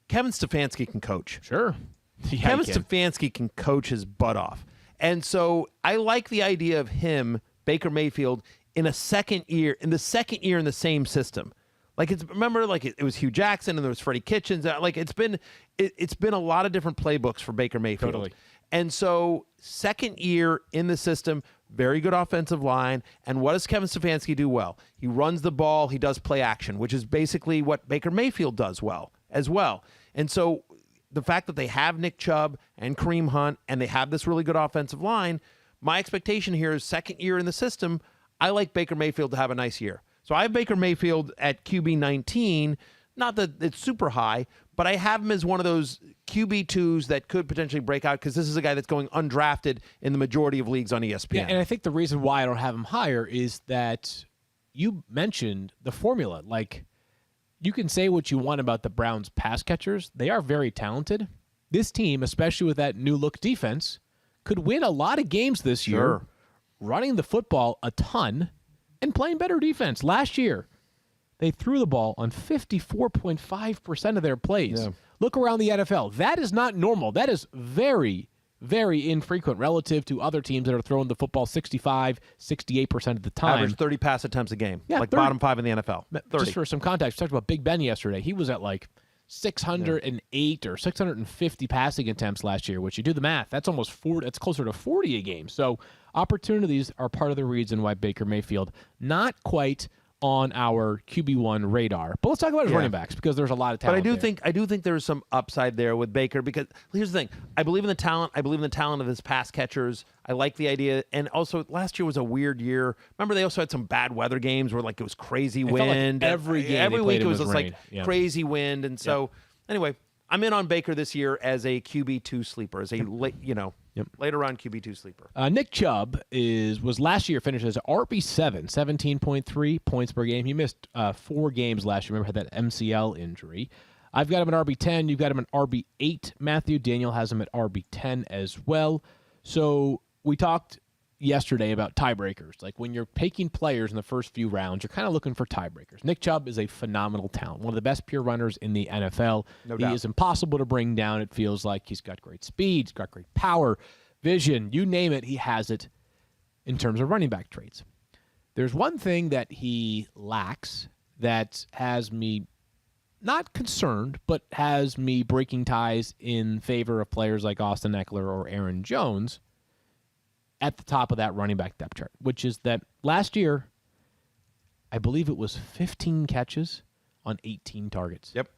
Kevin Stefanski can coach. Sure. Yeah, Kevin Stefanski can coach his butt off. And so I like the idea of him, Baker Mayfield, in the second year in the same system. Like remember, like it was Hugh Jackson and there was Freddie Kitchens. Like it's been a lot of different playbooks for Baker Mayfield. Totally. And so second year in the system, very good offensive line. And what does Kevin Stefanski do well? He runs the ball. He does play action, which is basically what Baker Mayfield does well as well. And so the fact that they have Nick Chubb and Kareem Hunt and they have this really good offensive line, my expectation here is second year in the system, I like Baker Mayfield to have a nice year. So I have Baker Mayfield at QB 19. Not that it's super high, but I have him as one of those QB2s that could potentially break out because this is a guy that's going undrafted in the majority of leagues on ESPN. Yeah, and I think the reason why I don't have him higher is that you mentioned the formula. Like, you can say what you want about the Browns pass catchers. They are very talented. This team, especially with that new look defense, could win a lot of games this year, running the football a ton and playing better defense. Last year, they threw the ball on 54.5% of their plays. Yeah. Look around the NFL. That is not normal. That is very, very infrequent relative to other teams that are throwing the football 65, 68% of the time. Average 30 pass attempts a game. Yeah, like 30. bottom 5 in the NFL. 30. Just for some context, we talked about Big Ben yesterday. He was at like 608 or 650 passing attempts last year, which you do the math, that's almost 40. That's closer to 40 a game. So opportunities are part of the reason why Baker Mayfield not quite on our QB1 radar. But let's talk about his running backs because there's a lot of talent. But I do think there's some upside there with Baker because here's the thing. I believe in the talent. I believe in the talent of his pass catchers. I like the idea. And also last year was a weird year. Remember they also had some bad weather games where like it was crazy wind. Like every week it was just rain. like crazy wind. And so anyway, I'm in on Baker this year as a QB2 sleeper, as a later round QB2 sleeper. Nick Chubb was last year finished as RB7, 17.3 points per game. He missed 4 games last year. Remember, had that MCL injury. I've got him at RB10. You've got him at RB8. Matthew Daniel has him at RB10 as well. So we talked yesterday about tiebreakers. Like when you're picking players in the first few rounds, you're kind of looking for tiebreakers. Nick Chubb is a phenomenal talent, one of the best pure runners in the NFL. No he doubt. is impossible to bring down. It feels like he's got great speed, he's got great power, vision, you name it, he has it in terms of running back traits. There's one thing that he lacks that has me not concerned, but has me breaking ties in favor of players like Austin Eckler or Aaron Jones at the top of that running back depth chart, which is that last year, I believe it was 15 catches on 18 targets. Yep.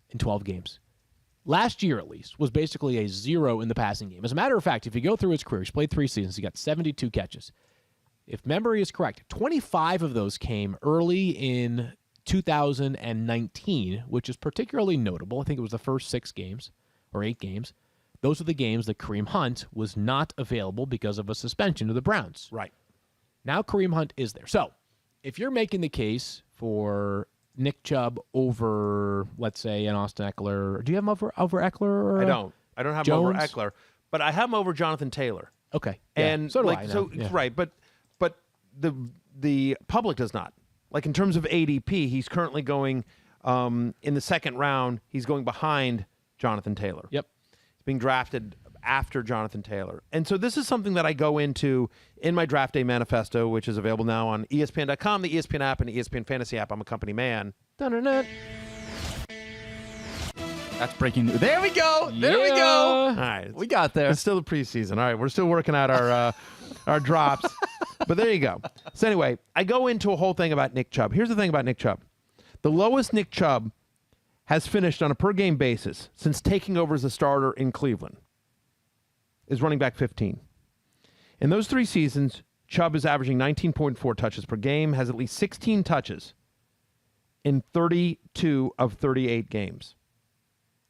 In 12 games. Last year, at least, was basically a 0 in the passing game. As a matter of fact, if you go through his career, he's played 3 seasons, he got 72 catches. If memory is correct, 25 of those came early in 2019, which is particularly notable. I think it was the first 6 games or 8 games. Those are the games that Kareem Hunt was not available because of a suspension to the Browns. Right. Now Kareem Hunt is there. So if you're making the case for Nick Chubb over, let's say, an Austin Eckler, do you have him over Eckler? Or I don't have him over Eckler, but I have him over Jonathan Taylor. Okay. And so do like I now. so right, but the public does not. Like in terms of ADP, he's currently going in the second round, he's going behind Jonathan Taylor. Yep. Being drafted after Jonathan Taylor. And so this is something that I go into in my draft day manifesto, which is available now on ESPN.com, the ESPN app, and the ESPN Fantasy app. I'm a company man. Dun-dun-dun. That's breaking news. There we go. There we Yeah. go. All right. We got there. It's still the preseason. All right. We're still working out our drops. But there you go. So anyway, I go into a whole thing about Nick Chubb. Here's the thing about Nick Chubb. The lowest Nick Chubb has finished on a per-game basis since taking over as a starter in Cleveland is running back 15. In those 3 seasons, Chubb is averaging 19.4 touches per game, has at least 16 touches in 32 of 38 games.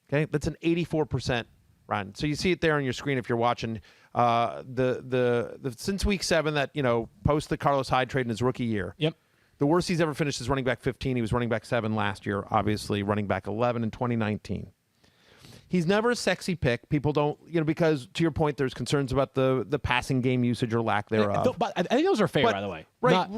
Okay, that's an 84% run. So you see it there on your screen if you're watching the since week 7 that, post the Carlos Hyde trade in his rookie year. Yep. The worst he's ever finished is running back 15. He was running back 7 last year, obviously running back 11 in 2019. He's never a sexy pick. People don't, because to your point, there's concerns about the passing game usage or lack thereof. But I think those are fair, by the way. Right.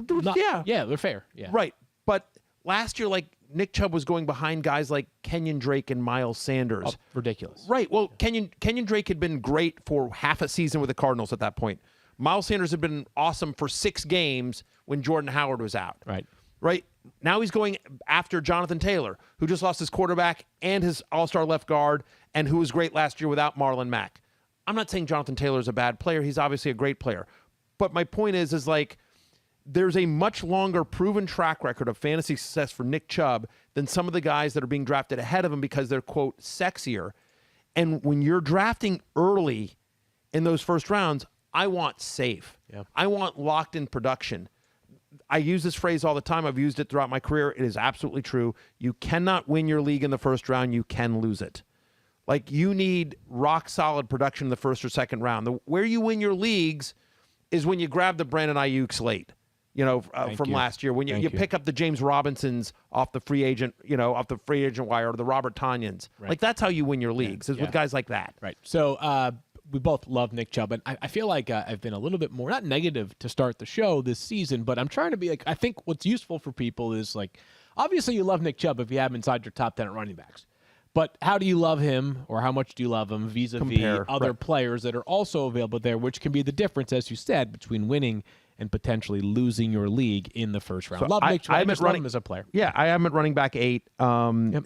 Yeah, they're fair. Yeah. Right. But last year, Nick Chubb was going behind guys like Kenyon Drake and Miles Sanders. Oh, ridiculous. Right. Well, Kenyon Drake had been great for half a season with the Cardinals at that point. Miles Sanders had been awesome for 6 games when Jordan Howard was out. Right. Right. Now he's going after Jonathan Taylor, who just lost his quarterback and his all-star left guard, and who was great last year without Marlon Mack. I'm not saying Jonathan Taylor is a bad player. He's obviously a great player. But my point is like, there's a much longer proven track record of fantasy success for Nick Chubb than some of the guys that are being drafted ahead of him because they're, quote, sexier. And when you're drafting early in those first rounds, I want safe. Yeah. I want locked-in production. I use this phrase all the time. I've used it throughout my career. It is absolutely true. You cannot win your league in the first round. You can lose it. Like, you need rock-solid production in the first or second round. Where you win your leagues is when you grab the Brandon Ayuk's late, from last year. When you pick up the James Robinsons off the free agent, off the free agent wire, or the Robert Tanyans. Right. Like, that's how you win your leagues, is with guys like that. Right. So we both love Nick Chubb, and I feel like I've been a little bit more, not negative to start the show this season, but I'm trying to be like, I think what's useful for people is like, obviously you love Nick Chubb if you have him inside your top 10 at running backs. But how do you love him, or how much do you love him vis-a-vis other players that are also available there, which can be the difference, as you said, between winning and potentially losing your league in the first round. So Love Nick Chubb. I just love him as a player. Yeah, I am at running back 8.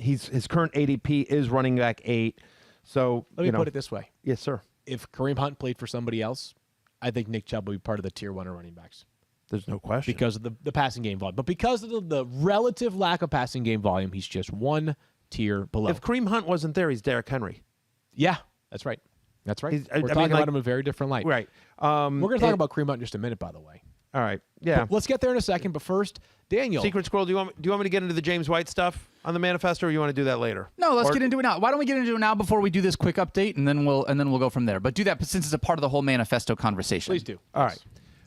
His current ADP is running back 8. So Let me put it this way. Yes, sir. If Kareem Hunt played for somebody else, I think Nick Chubb would be part of the tier 1 of running backs. There's no question. Because of the passing game volume. But because of the relative lack of passing game volume, he's just one tier below. If Kareem Hunt wasn't there, he's Derrick Henry. Yeah, that's right. That's right. We're talking about him in a very different light. Right. We're going to talk about Kareem Hunt in just a minute, by the way. All right. Yeah. But let's get there in a second. But first, Daniel. Secret Squirrel, do you want me to get into the James White stuff on the manifesto, or you want to do that later? No, let's get into it now. Why don't we get into it now before we do this quick update, and then we'll go from there. But do that since it's a part of the whole manifesto conversation. Please do. All right.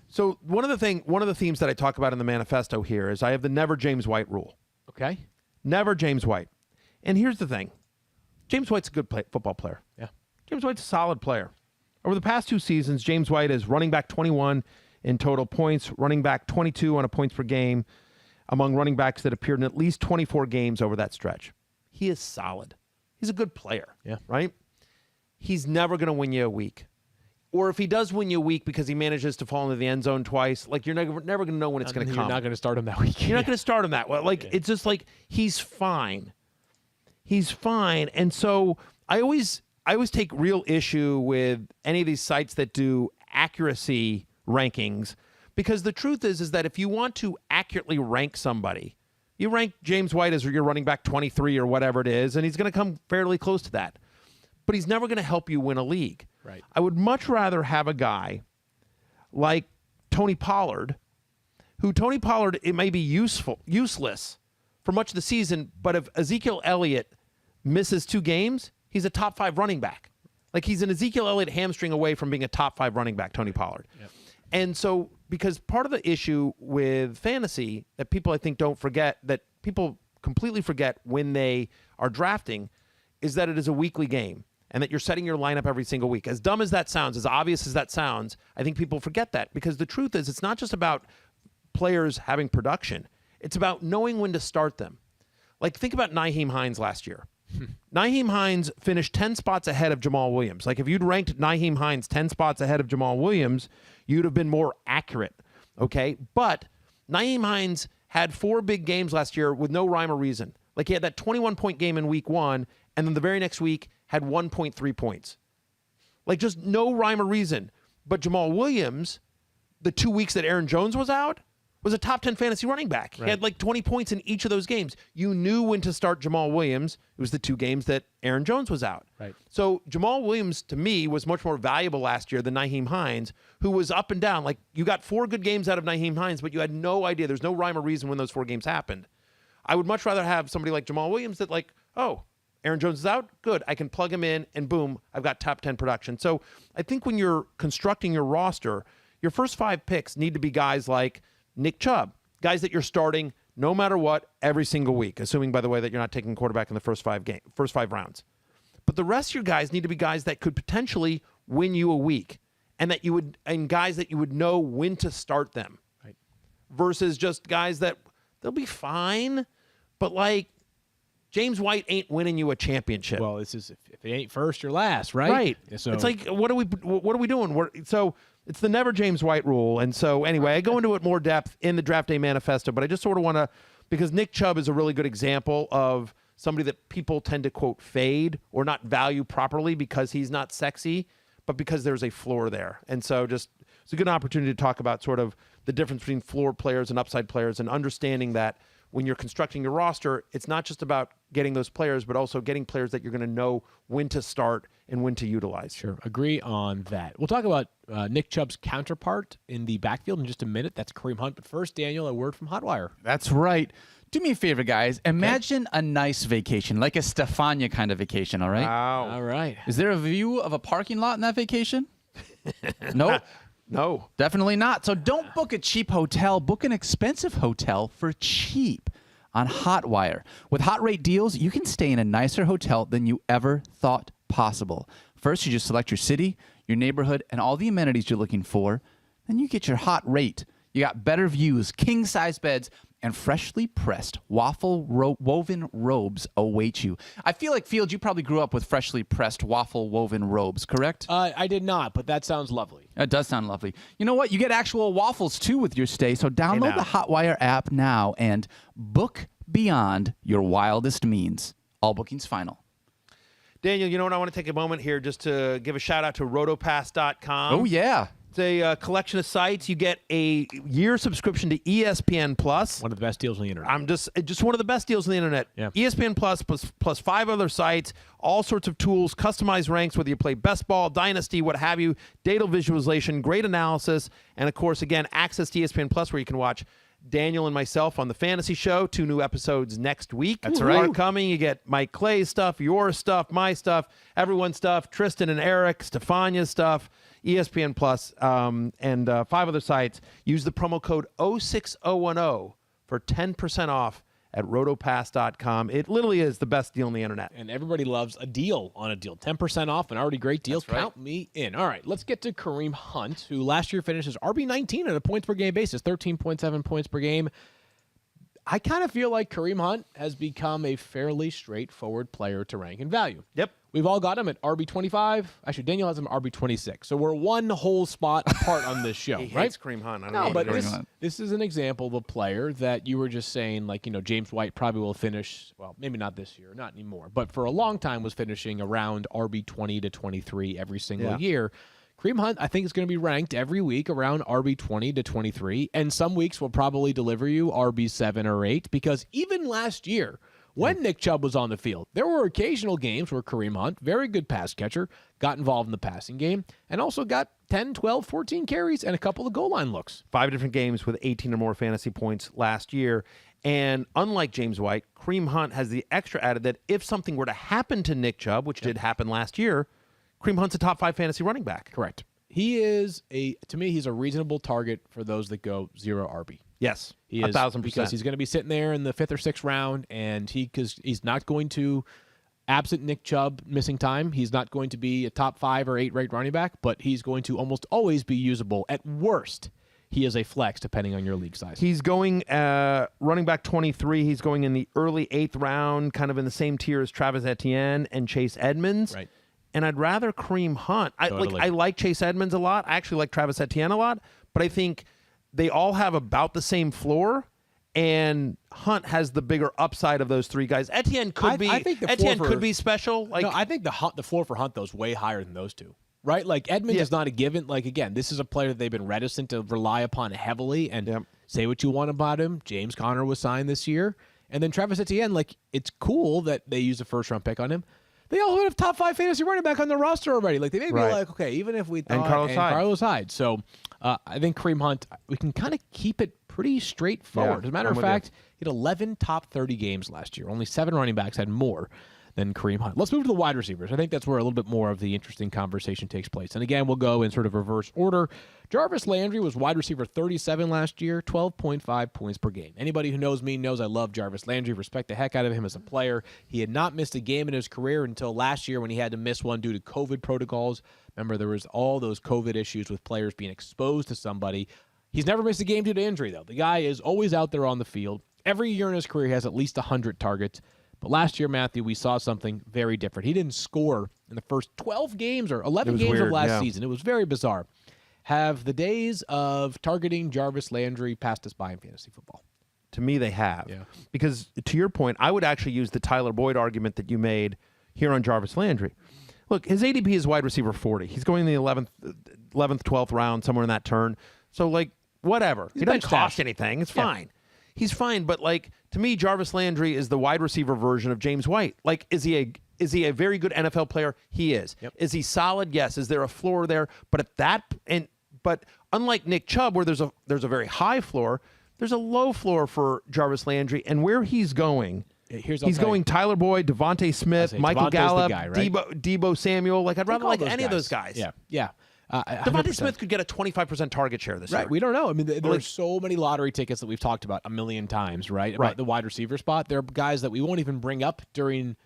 So one of the themes that I talk about in the manifesto here is I have the never James White rule. Okay. Never James White. And here's the thing. James White's a good football player. Yeah. James White's a solid player. Over the past 2 seasons, James White is running back 21 in total points, running back 22 on a points per game among running backs that appeared in at least 24 games over that stretch. He is solid. He's a good player. Yeah. Right? He's never going to win you a week. Or if he does win you a week because he manages to fall into the end zone twice, like, you're never going to know when it's going to come. You're not going to start him that week. You're not going to start him that way. Like, it's just like, he's fine. He's fine. And so I always take real issue with any of these sites that do accuracy rankings, because the truth is that if you want to accurately rank somebody, you rank James White as your running back 23 or whatever it is, and he's going to come fairly close to that. But he's never going to help you win a league. Right. I would much rather have a guy like Tony Pollard, it may be useless for much of the season, but if Ezekiel Elliott misses 2 games, he's a top 5 running back. Like, he's an Ezekiel Elliott hamstring away from being a top 5 running back, Tony Pollard. Yep. And so, because part of the issue with fantasy that people, I think, don't forget, that people completely forget when they are drafting, is that it is a weekly game and that you're setting your lineup every single week. As dumb as that sounds, as obvious as that sounds, I think people forget that, because the truth is, it's not just about players having production. It's about knowing when to start them. Like, think about Nyheim Hines last year. Nyheim Hines finished 10 spots ahead of Jamal Williams. Like, if you'd ranked Nyheim Hines 10 spots ahead of Jamal Williams, you'd have been more accurate, okay? But Nyheim Hines had 4 big games last year with no rhyme or reason. Like, he had that 21-point game in week 1, and then the very next week had 1.3 points. Like, just no rhyme or reason. But Jamal Williams, the 2 weeks that Aaron Jones was out, was a top 10 fantasy running back. Right. He had like 20 points in each of those games. You knew when to start Jamal Williams. It was the 2 games that Aaron Jones was out. Right. So Jamal Williams, to me, was much more valuable last year than Nyheim Hines, who was up and down. Like, you got 4 good games out of Nyheim Hines, but you had no idea. There's no rhyme or reason when those 4 games happened. I would much rather have somebody like Jamal Williams that, like, oh, Aaron Jones is out? Good. I can plug him in, and boom, I've got top 10 production. So I think when you're constructing your roster, your first 5 picks need to be guys like Nick Chubb, guys that you're starting no matter what every single week, assuming, by the way, that you're not taking quarterback in the first 5 rounds. But the rest of your guys need to be guys that could potentially win you a week, and guys that you would know when to start them. Right. Versus just guys that they'll be fine, but like James White ain't winning you a championship. Well, this is if it ain't first, you're last, right? Right. So it's like, what are we doing? So it's the never James White rule. And so anyway, I go into it more depth in the Draft Day Manifesto, but I just sort of want to because Nick Chubb is a really good example of somebody that people tend to, quote, fade or not value properly because he's not sexy, but because there's a floor there. And so just it's a good opportunity to talk about sort of the difference between floor players and upside players and understanding that when you're constructing your roster, it's not just about getting those players, but also getting players that you're going to know when to start and when to utilize. Sure. Agree on that. We'll talk about Nick Chubb's counterpart in the backfield in just a minute. That's Kareem Hunt. But first, Daniel, a word from Hotwire. That's right. Do me a favor, guys. Imagine a nice vacation, like a Stefania kind of vacation, all right? All right. Is there a view of a parking lot in that vacation? Nope. No. Definitely not. So don't book a cheap hotel. Book an expensive hotel for cheap on Hotwire. With hot rate deals, you can stay in a nicer hotel than you ever thought possible. First, you just select your city, your neighborhood, and all the amenities you're looking for. Then you get your hot rate. You got better views, king-size beds, and freshly pressed woven robes await you. I feel like, Field, you probably grew up with freshly pressed waffle woven robes, correct? I did not, but that sounds lovely. It does sound lovely. You know what? You get actual waffles, too, with your stay. So download the Hotwire app now and book beyond your wildest means. All bookings final. Daniel, you know what? I want to take a moment here just to give a shout-out to rotopass.com. Oh, yeah. It's a collection of sites. You get a year subscription to ESPN Plus. One of the best deals on the internet. I'm just one of the best deals on the internet. Yeah. ESPN plus 5 other sites, all sorts of tools, customized ranks, whether you play best ball, dynasty, what have you, data visualization, great analysis, and of course, again, access to ESPN Plus where you can watch Daniel and myself on the Fantasy Show. 2 new episodes next week. That's Are right. coming. You get Mike Clay's stuff, your stuff, my stuff, everyone's stuff, Tristan and Eric, Stefania's stuff. ESPN Plus, and 5 other sites. Use the promo code 06010 for 10% off at rotopass.com. It literally is the best deal on the internet. And everybody loves a deal on a deal. 10% off, an already great deal. That's right. Count me in. All right, let's get to Kareem Hunt, who last year finished as RB19 on a points per game basis, 13.7 points per game. I kind of feel like Kareem Hunt has become a fairly straightforward player to rank in value. Yep. We've all got him at RB25. Actually, Daniel has him at RB26. So we're one whole spot apart on this show, He right? hates Kareem Hunt. I don't No, know but what this is an example of a player that you were just saying, like, James White probably will finish, well, maybe not this year, not anymore, but for a long time was finishing around RB20 to 23 every single year. Kareem Hunt, I think, is going to be ranked every week around RB20 to 23, and some weeks will probably deliver you RB7 or 8, because even last year, when Nick Chubb was on the field, there were occasional games where Kareem Hunt, very good pass catcher, got involved in the passing game and also got 10, 12, 14 carries and a couple of goal line looks. 5 different games with 18 or more fantasy points last year. And unlike James White, Kareem Hunt has the extra added that if something were to happen to Nick Chubb, which did happen last year, Kareem Hunt's a top 5 fantasy running back. Correct. He is to me, he's a reasonable target for those that go 0 RB. Yes, He is, 1,000%. because he's going to be sitting there in the 5th or 6th round, and he's not going to, absent Nick Chubb missing time, he's not going to be a top 5 or 8 ranked running back, but he's going to almost always be usable. At worst, he is a flex depending on your league size. He's going running back 23. He's going in the early 8th round, kind of in the same tier as Travis Etienne and Chase Edmonds. Right. And I'd rather Kareem Hunt. Totally. I like Chase Edmonds a lot. I actually like Travis Etienne a lot, but I think they all have about the same floor, and Hunt has the bigger upside of those 3 guys. Etienne could be. I think the Etienne floor for- could be special. Like, No, I think the floor for Hunt, though, is way higher than those two. Right? Like, Edmonds is not a given. Like, again, this is a player that they've been reticent to rely upon heavily. And say what you want about him. James Conner was signed this year. And then Travis Etienne, like, it's cool that they use a first-round pick on him. They also have top 5 fantasy running back on their roster already. Like, they may be like, okay, even if we thought... And Carlos Hyde. So, I think Kareem Hunt, we can kind of keep it pretty straightforward. Yeah, As a matter I'm of with you. fact, he had 11 top 30 games last year. Only 7 running backs had more than Kareem Hunt. Let's move to the wide receivers. I think that's where a little bit more of the interesting conversation takes place. And again, we'll go in sort of reverse order. Jarvis Landry was wide receiver 37 last year, 12.5 points per game. Anybody who knows me knows I love Jarvis Landry, respect the heck out of him as a player. He had not missed a game in his career until last year when he had to miss one due to COVID protocols. Remember, there was all those COVID issues with players being exposed to somebody. He's never missed a game due to injury, though. The guy is always out there on the field. Every year in his career, he has at least 100 targets. But last year, Matthew, we saw something very different. He didn't score in the first 12 games or 11 games weird, of last yeah. season. It was very bizarre. Have the days of targeting Jarvis Landry passed us by in fantasy football? To me, they have. Yeah. Because to your point, I would actually use the Tyler Boyd argument that you made here on Jarvis Landry. Look, his ADP is wide receiver 40. He's going in the 11th, 12th round, somewhere in that turn. So, like, whatever. He doesn't cost anything. It's fine. He's fine. But, like, to me, Jarvis Landry is the wide receiver version of James White. Like, is he a very good NFL player? He is. Yep. Is he solid? Yes. Is there a floor there? But unlike Nick Chubb, where there's a very high floor, there's a low floor for Jarvis Landry. And where he's going, he's going Tyler Boyd, Devontae Smith, Michael Gallup, guy, right? Debo Samuel. Like, I'd rather like any of those guys. Yeah. Devontae Smith could get a 25% target share this year. Right, we don't know. I mean, there are so many lottery tickets that we've talked about a million times, right? About the wide receiver spot. There are guys that we won't even bring up during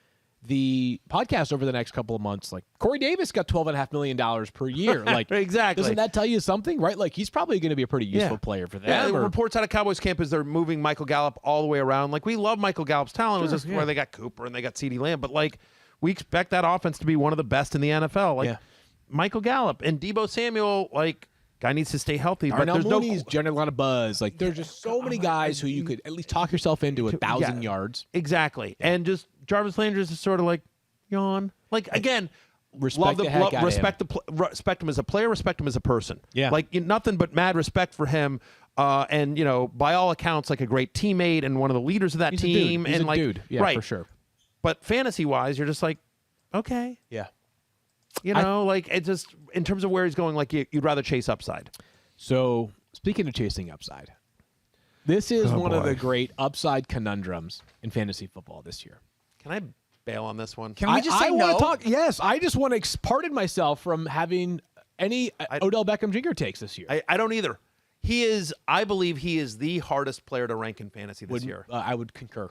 the podcast over the next couple of months. Like Corey Davis got $12.5 million per year. Like, exactly. Doesn't that tell you something, right? Like, he's probably going to be a pretty useful player for them. Yeah, the reports out of Cowboys camp is they're moving Michael Gallup all the way around. Like, we love Michael Gallup's talent. It was just where they got Cooper and they got CeeDee Lamb. But, like, we expect that offense to be one of the best in the NFL. Like, Michael Gallup and Debo Samuel, like, guy needs to stay healthy. Darnell but there's Mooney's generating a lot of buzz. Like, there's just so many guys who you could at least talk yourself into 1,000 yards. Exactly. And just Jarvis Landry is just sort of like, yawn. Like, again, respect him as a player, respect him as a person. Yeah. Like, nothing but mad respect for him. And, you know, by all accounts, like a great teammate and one of the leaders of that team. He's and a like, dude. Yeah, for sure. But fantasy-wise, you're just like, okay. Yeah. You know, like, it just, in terms of where he's going, like, you'd rather chase upside. So, speaking of chasing upside, this is one of the great upside conundrums in fantasy football this year. Can I bail on this one? Can we just say no? Yes, I just want to pardon myself from having any Odell Beckham Jr. takes this year. I don't either. I believe he is the hardest player to rank in fantasy this year. I would concur.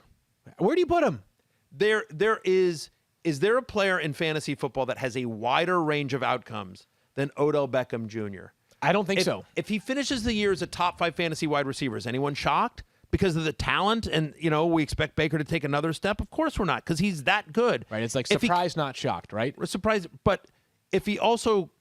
Where do you put him? Is there a player in fantasy football that has a wider range of outcomes than Odell Beckham Jr.? I don't think so. If he finishes the year as a top 5 fantasy wide receiver, is anyone shocked? Because of the talent and, you know, we expect Baker to take another step? Of course we're not, because he's that good. Right, it's like surprised, not shocked, right? We're surprised. But if he also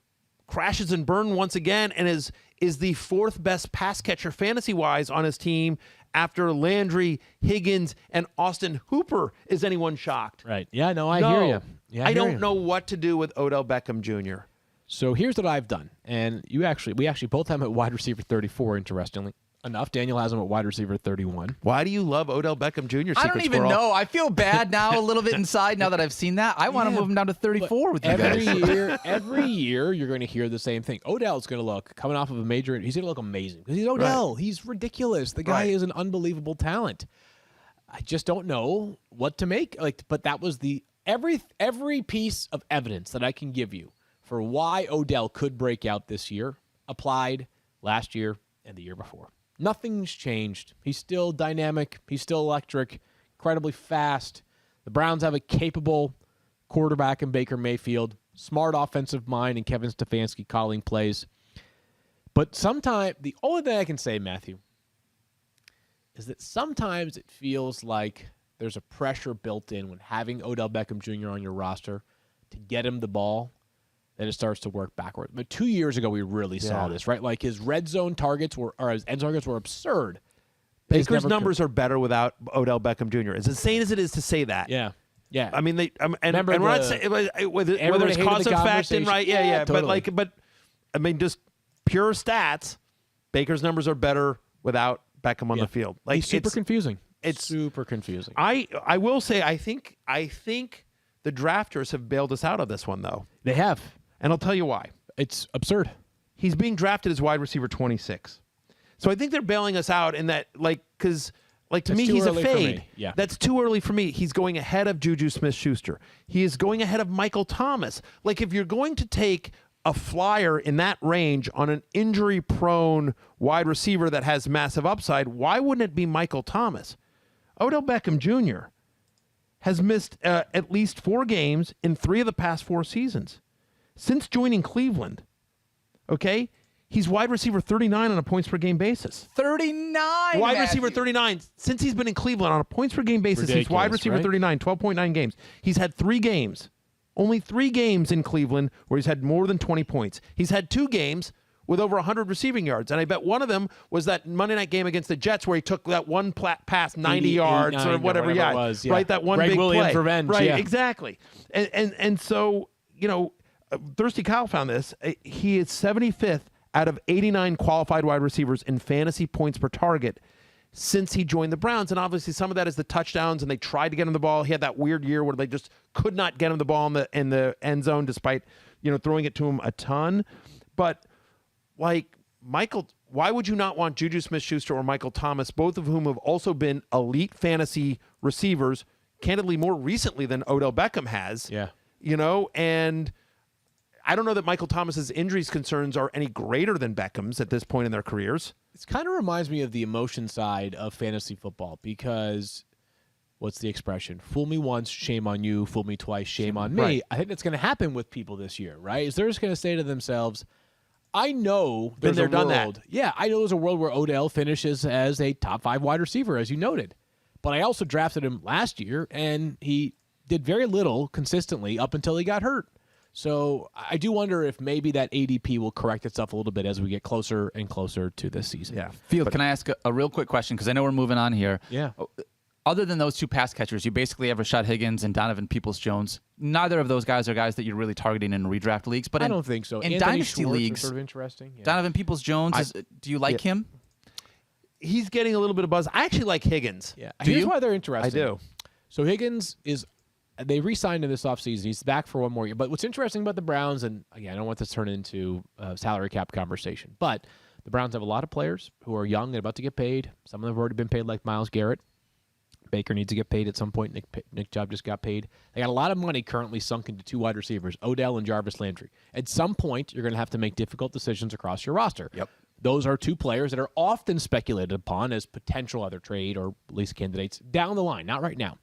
crashes and burns once again and is the 4th best pass catcher fantasy-wise on his team after Landry, Higgins, and Austin Hooper, is anyone shocked? Right. Yeah, no, I hear you. Yeah, I don't know what to do with Odell Beckham Jr. So here's what I've done. And we actually both have him at wide receiver 34, interestingly enough. Daniel has him at wide receiver 31. Why do you love Odell Beckham Jr.? I don't even know. I feel bad now a little bit inside now that I've seen that. I want to move him down to 34 with you guys. Every year, you're going to hear the same thing. Odell's going to look, coming off of a major, he's going to look amazing. Because he's Odell. Right. He's ridiculous. The guy is an unbelievable talent. I just don't know what to make. But that was every piece of evidence that I can give you for why Odell could break out this year applied last year and the year before. Nothing's changed. He's still dynamic. He's still electric, incredibly fast. The Browns have a capable quarterback in Baker Mayfield, smart offensive mind in Kevin Stefanski calling plays. But sometimes, the only thing I can say, Matthew, is that sometimes it feels like there's a pressure built in when having Odell Beckham Jr. on your roster to get him the ball, that it starts to work backward. But 2 years ago, we really saw this, right? Like his red zone targets or his end targets were absurd. Baker's numbers are better without Odell Beckham Jr. As insane as it is to say that. Yeah. Yeah. I mean, and we're not saying whether it's cause and effect and right. Yeah. Totally. But I mean, just pure stats, Baker's numbers are better without Beckham on the field. Like, he's super confusing. It's super confusing. I will say, I think the drafters have bailed us out of this one, though. They have. And I'll tell you why. It's absurd. He's being drafted as wide receiver 26. So I think they're bailing us out in that, because to me, he's a fade. Yeah. That's too early for me. He's going ahead of Juju Smith-Schuster. He is going ahead of Michael Thomas. Like, if you're going to take a flyer in that range on an injury-prone wide receiver that has massive upside, why wouldn't it be Michael Thomas? Odell Beckham Jr. has missed at least 4 games in 3 of the past 4 seasons. Since joining Cleveland, okay, he's wide receiver 39 on a points-per-game basis. 39, Wide receiver 39. Since he's been in Cleveland on a points-per-game basis, he's wide receiver 39, 12.9 games. He's had 3 games, only 3 games in Cleveland where he's had more than 20 points. He's had 2 games with over 100 receiving yards. And I bet one of them was that Monday night game against the Jets where he took that one pass 90 yards or whatever. It was, right? That one Greg big Williams play. revenge. Right, yeah. exactly. And so, Thirsty Kyle found this. He is 75th out of 89 qualified wide receivers in fantasy points per target since he joined the Browns. And obviously some of that is the touchdowns, and they tried to get him the ball. He had that weird year where they just could not get him the ball in the end zone despite, throwing it to him a ton. But like Michael, why would you not want Juju Smith-Schuster or Michael Thomas, both of whom have also been elite fantasy receivers, candidly more recently than Odell Beckham has? Yeah. And I don't know that Michael Thomas's injuries concerns are any greater than Beckham's at this point in their careers. It kind of reminds me of the emotion side of fantasy football because what's the expression? Fool me once, shame on you. Fool me twice, shame on me. Right. I think that's going to happen with people this year, right? Is they're just going to say to themselves, I know there's there, a done world. that. Yeah, I know there's a world where Odell finishes as a top 5 wide receiver, as you noted. But I also drafted him last year, and he did very little consistently up until he got hurt. So I do wonder if maybe that ADP will correct itself a little bit as we get closer and closer to this season. Yeah. Field, can I ask a real quick question? Because I know we're moving on here. Yeah. Other than those two pass catchers, you basically have Rashad Higgins and Donovan Peoples-Jones. Neither of those guys are guys that you're really targeting in redraft leagues. But I don't think so. In Anthony dynasty Schwartz is leagues, sort of interesting. Yeah. Donovan Peoples-Jones, do you like him? He's getting a little bit of buzz. I actually like Higgins. Yeah. Do Here's you? why they're interesting. I do. So Higgins is they re-signed him this offseason. He's back for one more year. But what's interesting about the Browns, and again, I don't want this to turn into a salary cap conversation, but the Browns have a lot of players who are young and about to get paid. Some of them have already been paid, like Myles Garrett. Baker needs to get paid at some point. Nick Chubb just got paid. They got a lot of money currently sunk into 2 wide receivers, Odell and Jarvis Landry. At some point, you're going to have to make difficult decisions across your roster. Yep. Those are 2 players that are often speculated upon as potential other trade or lease candidates down the line, not right now.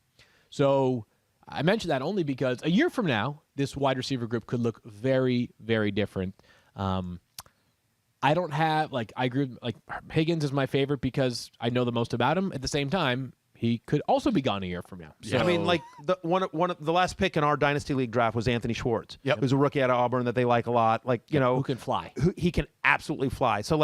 So I mention that only because a year from now, this wide receiver group could look very, very different. I don't have, I agree, Higgins is my favorite because I know the most about him. At the same time, he could also be gone a year from now. So, I mean, one of the last pick in our Dynasty League draft was Anthony Schwartz. Yep. Who's a rookie out of Auburn that they like a lot. who can fly. He can absolutely fly. So,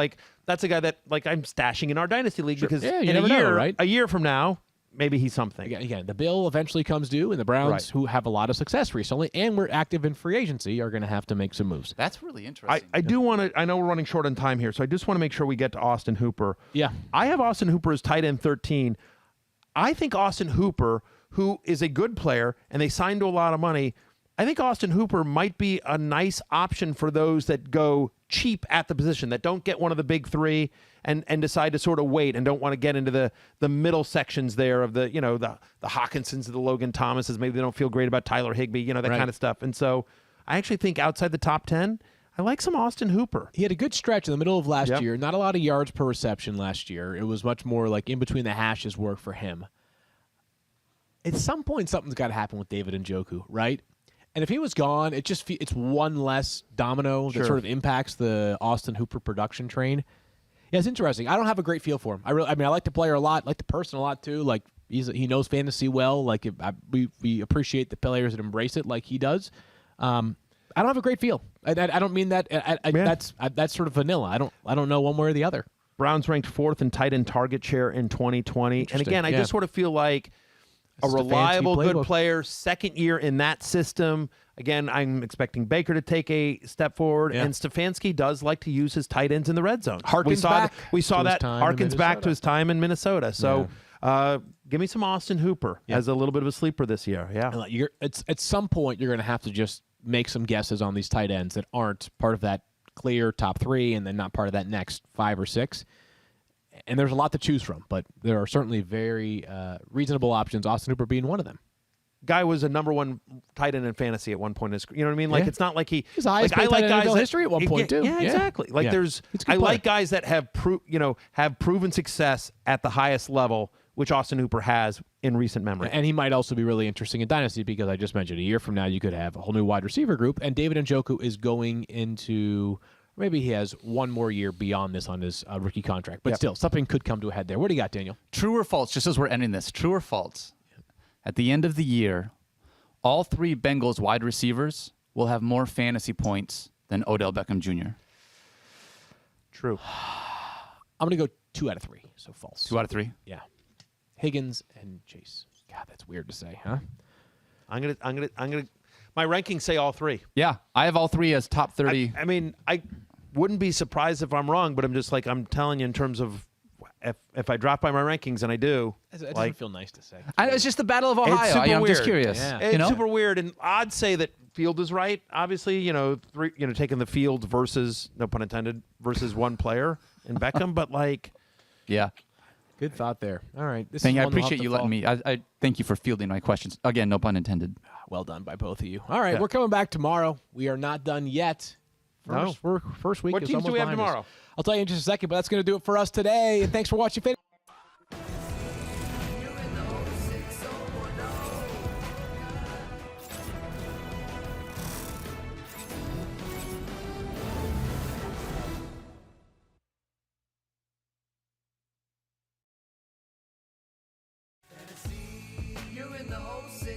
that's a guy that, I'm stashing in our Dynasty League because Yeah, you in never a year, know, right? a year from now, maybe he's something. Again, the bill eventually comes due, and the Browns, Right. who have a lot of success recently and were active in free agency, are going to have to make some moves. That's really interesting. I do want to. I know we're running short on time here, so I just want to make sure we get to Austin Hooper. Yeah. I have Austin Hooper as tight end 13. I think Austin Hooper, who is a good player, and they signed to a lot of money, I think Austin Hooper might be a nice option for those that go cheap at the position, that don't get one of the big 3 and decide to sort of wait and don't want to get into the middle sections there of the Hawkinsons, the Logan Thomases. Maybe they don't feel great about Tyler Higbee, that Right. kind of stuff. And so I actually think outside the top 10, I like some Austin Hooper. He had a good stretch in the middle of last Yep. year. Not a lot of yards per reception last year. It was much more like in between the hashes work for him. At some point, something's got to happen with David Njoku, right? And if he was gone, it's one less domino Sure. that sort of impacts the Austin Hooper production train. Yeah, it's interesting. I don't have a great feel for him. I like the player a lot, like the person a lot too. Like he knows fantasy well. We appreciate the players that embrace it like he does. I don't have a great feel. I don't mean that. That's sort of vanilla. I don't know one way or the other. Browns ranked 4th in tight end target share in 2020. And Interesting, again, I yeah. just sort of feel like a It's a fancy reliable, good playbook. player, second year in that system. Again, I'm expecting Baker to take a step forward, Yeah. and Stefanski does like to use his tight ends in the red zone. Harkens back we saw to his that time in harkens back Minnesota. to his time in Minnesota. So give me some Austin Hooper as a little bit of a sleeper this year. Yeah. And at some point, you're going to have to just make some guesses on these tight ends that aren't part of that clear top 3 and then not part of that next 5 or 6. And there's a lot to choose from, but there are certainly very reasonable options, Austin Hooper being one of them. Guy was a number 1 tight end in fantasy at one point in his career. You know what I mean? Like, Yeah. it's not like he... He's the highest paid tight end in NFL history at one point, too. Yeah, Yeah. exactly. Like, Yeah. there's... He's a good I player. like guys that have proven success at the highest level, which Austin Hooper has in recent memory. And he might also be really interesting in Dynasty because I just mentioned a year from now you could have a whole new wide receiver group, and David Njoku is going into... Maybe he has one more year beyond this on his rookie contract. But Yep. still, something could come to a head there. What do you got, Daniel? True or false, just as we're ending this, true or false, at the end of the year, all 3 Bengals wide receivers will have more fantasy points than Odell Beckham Jr. True. I'm going to go 2 out of 3. So false. 2 out of 3. Yeah. Higgins and Chase. God, that's weird to say, huh? I'm gonna. My rankings say all 3. Yeah, I have all 3 as top 30. I mean, I wouldn't be surprised if I'm wrong, but I'm just like I'm telling you in terms of if I drop by my rankings, and I do, It doesn't like feel nice to say. It's just the Battle of It's Ohio. super I'm just weird. curious. Yeah. it's You know? super weird, and I'd say that Field is right. Obviously, taking the Field versus, no pun intended, versus one player in Beckham, but like. Yeah. Good thought there. All right. This I is one that'll appreciate have to you letting fall. me. I thank you for fielding my questions. Again, no pun intended. Well done by both of you. All right, Yeah. we're coming back tomorrow. We are not done yet. First week What is teams do almost we have behind us. tomorrow? I'll tell you in just a second, but that's going to do it for us today. And thanks for watching. You're in the 06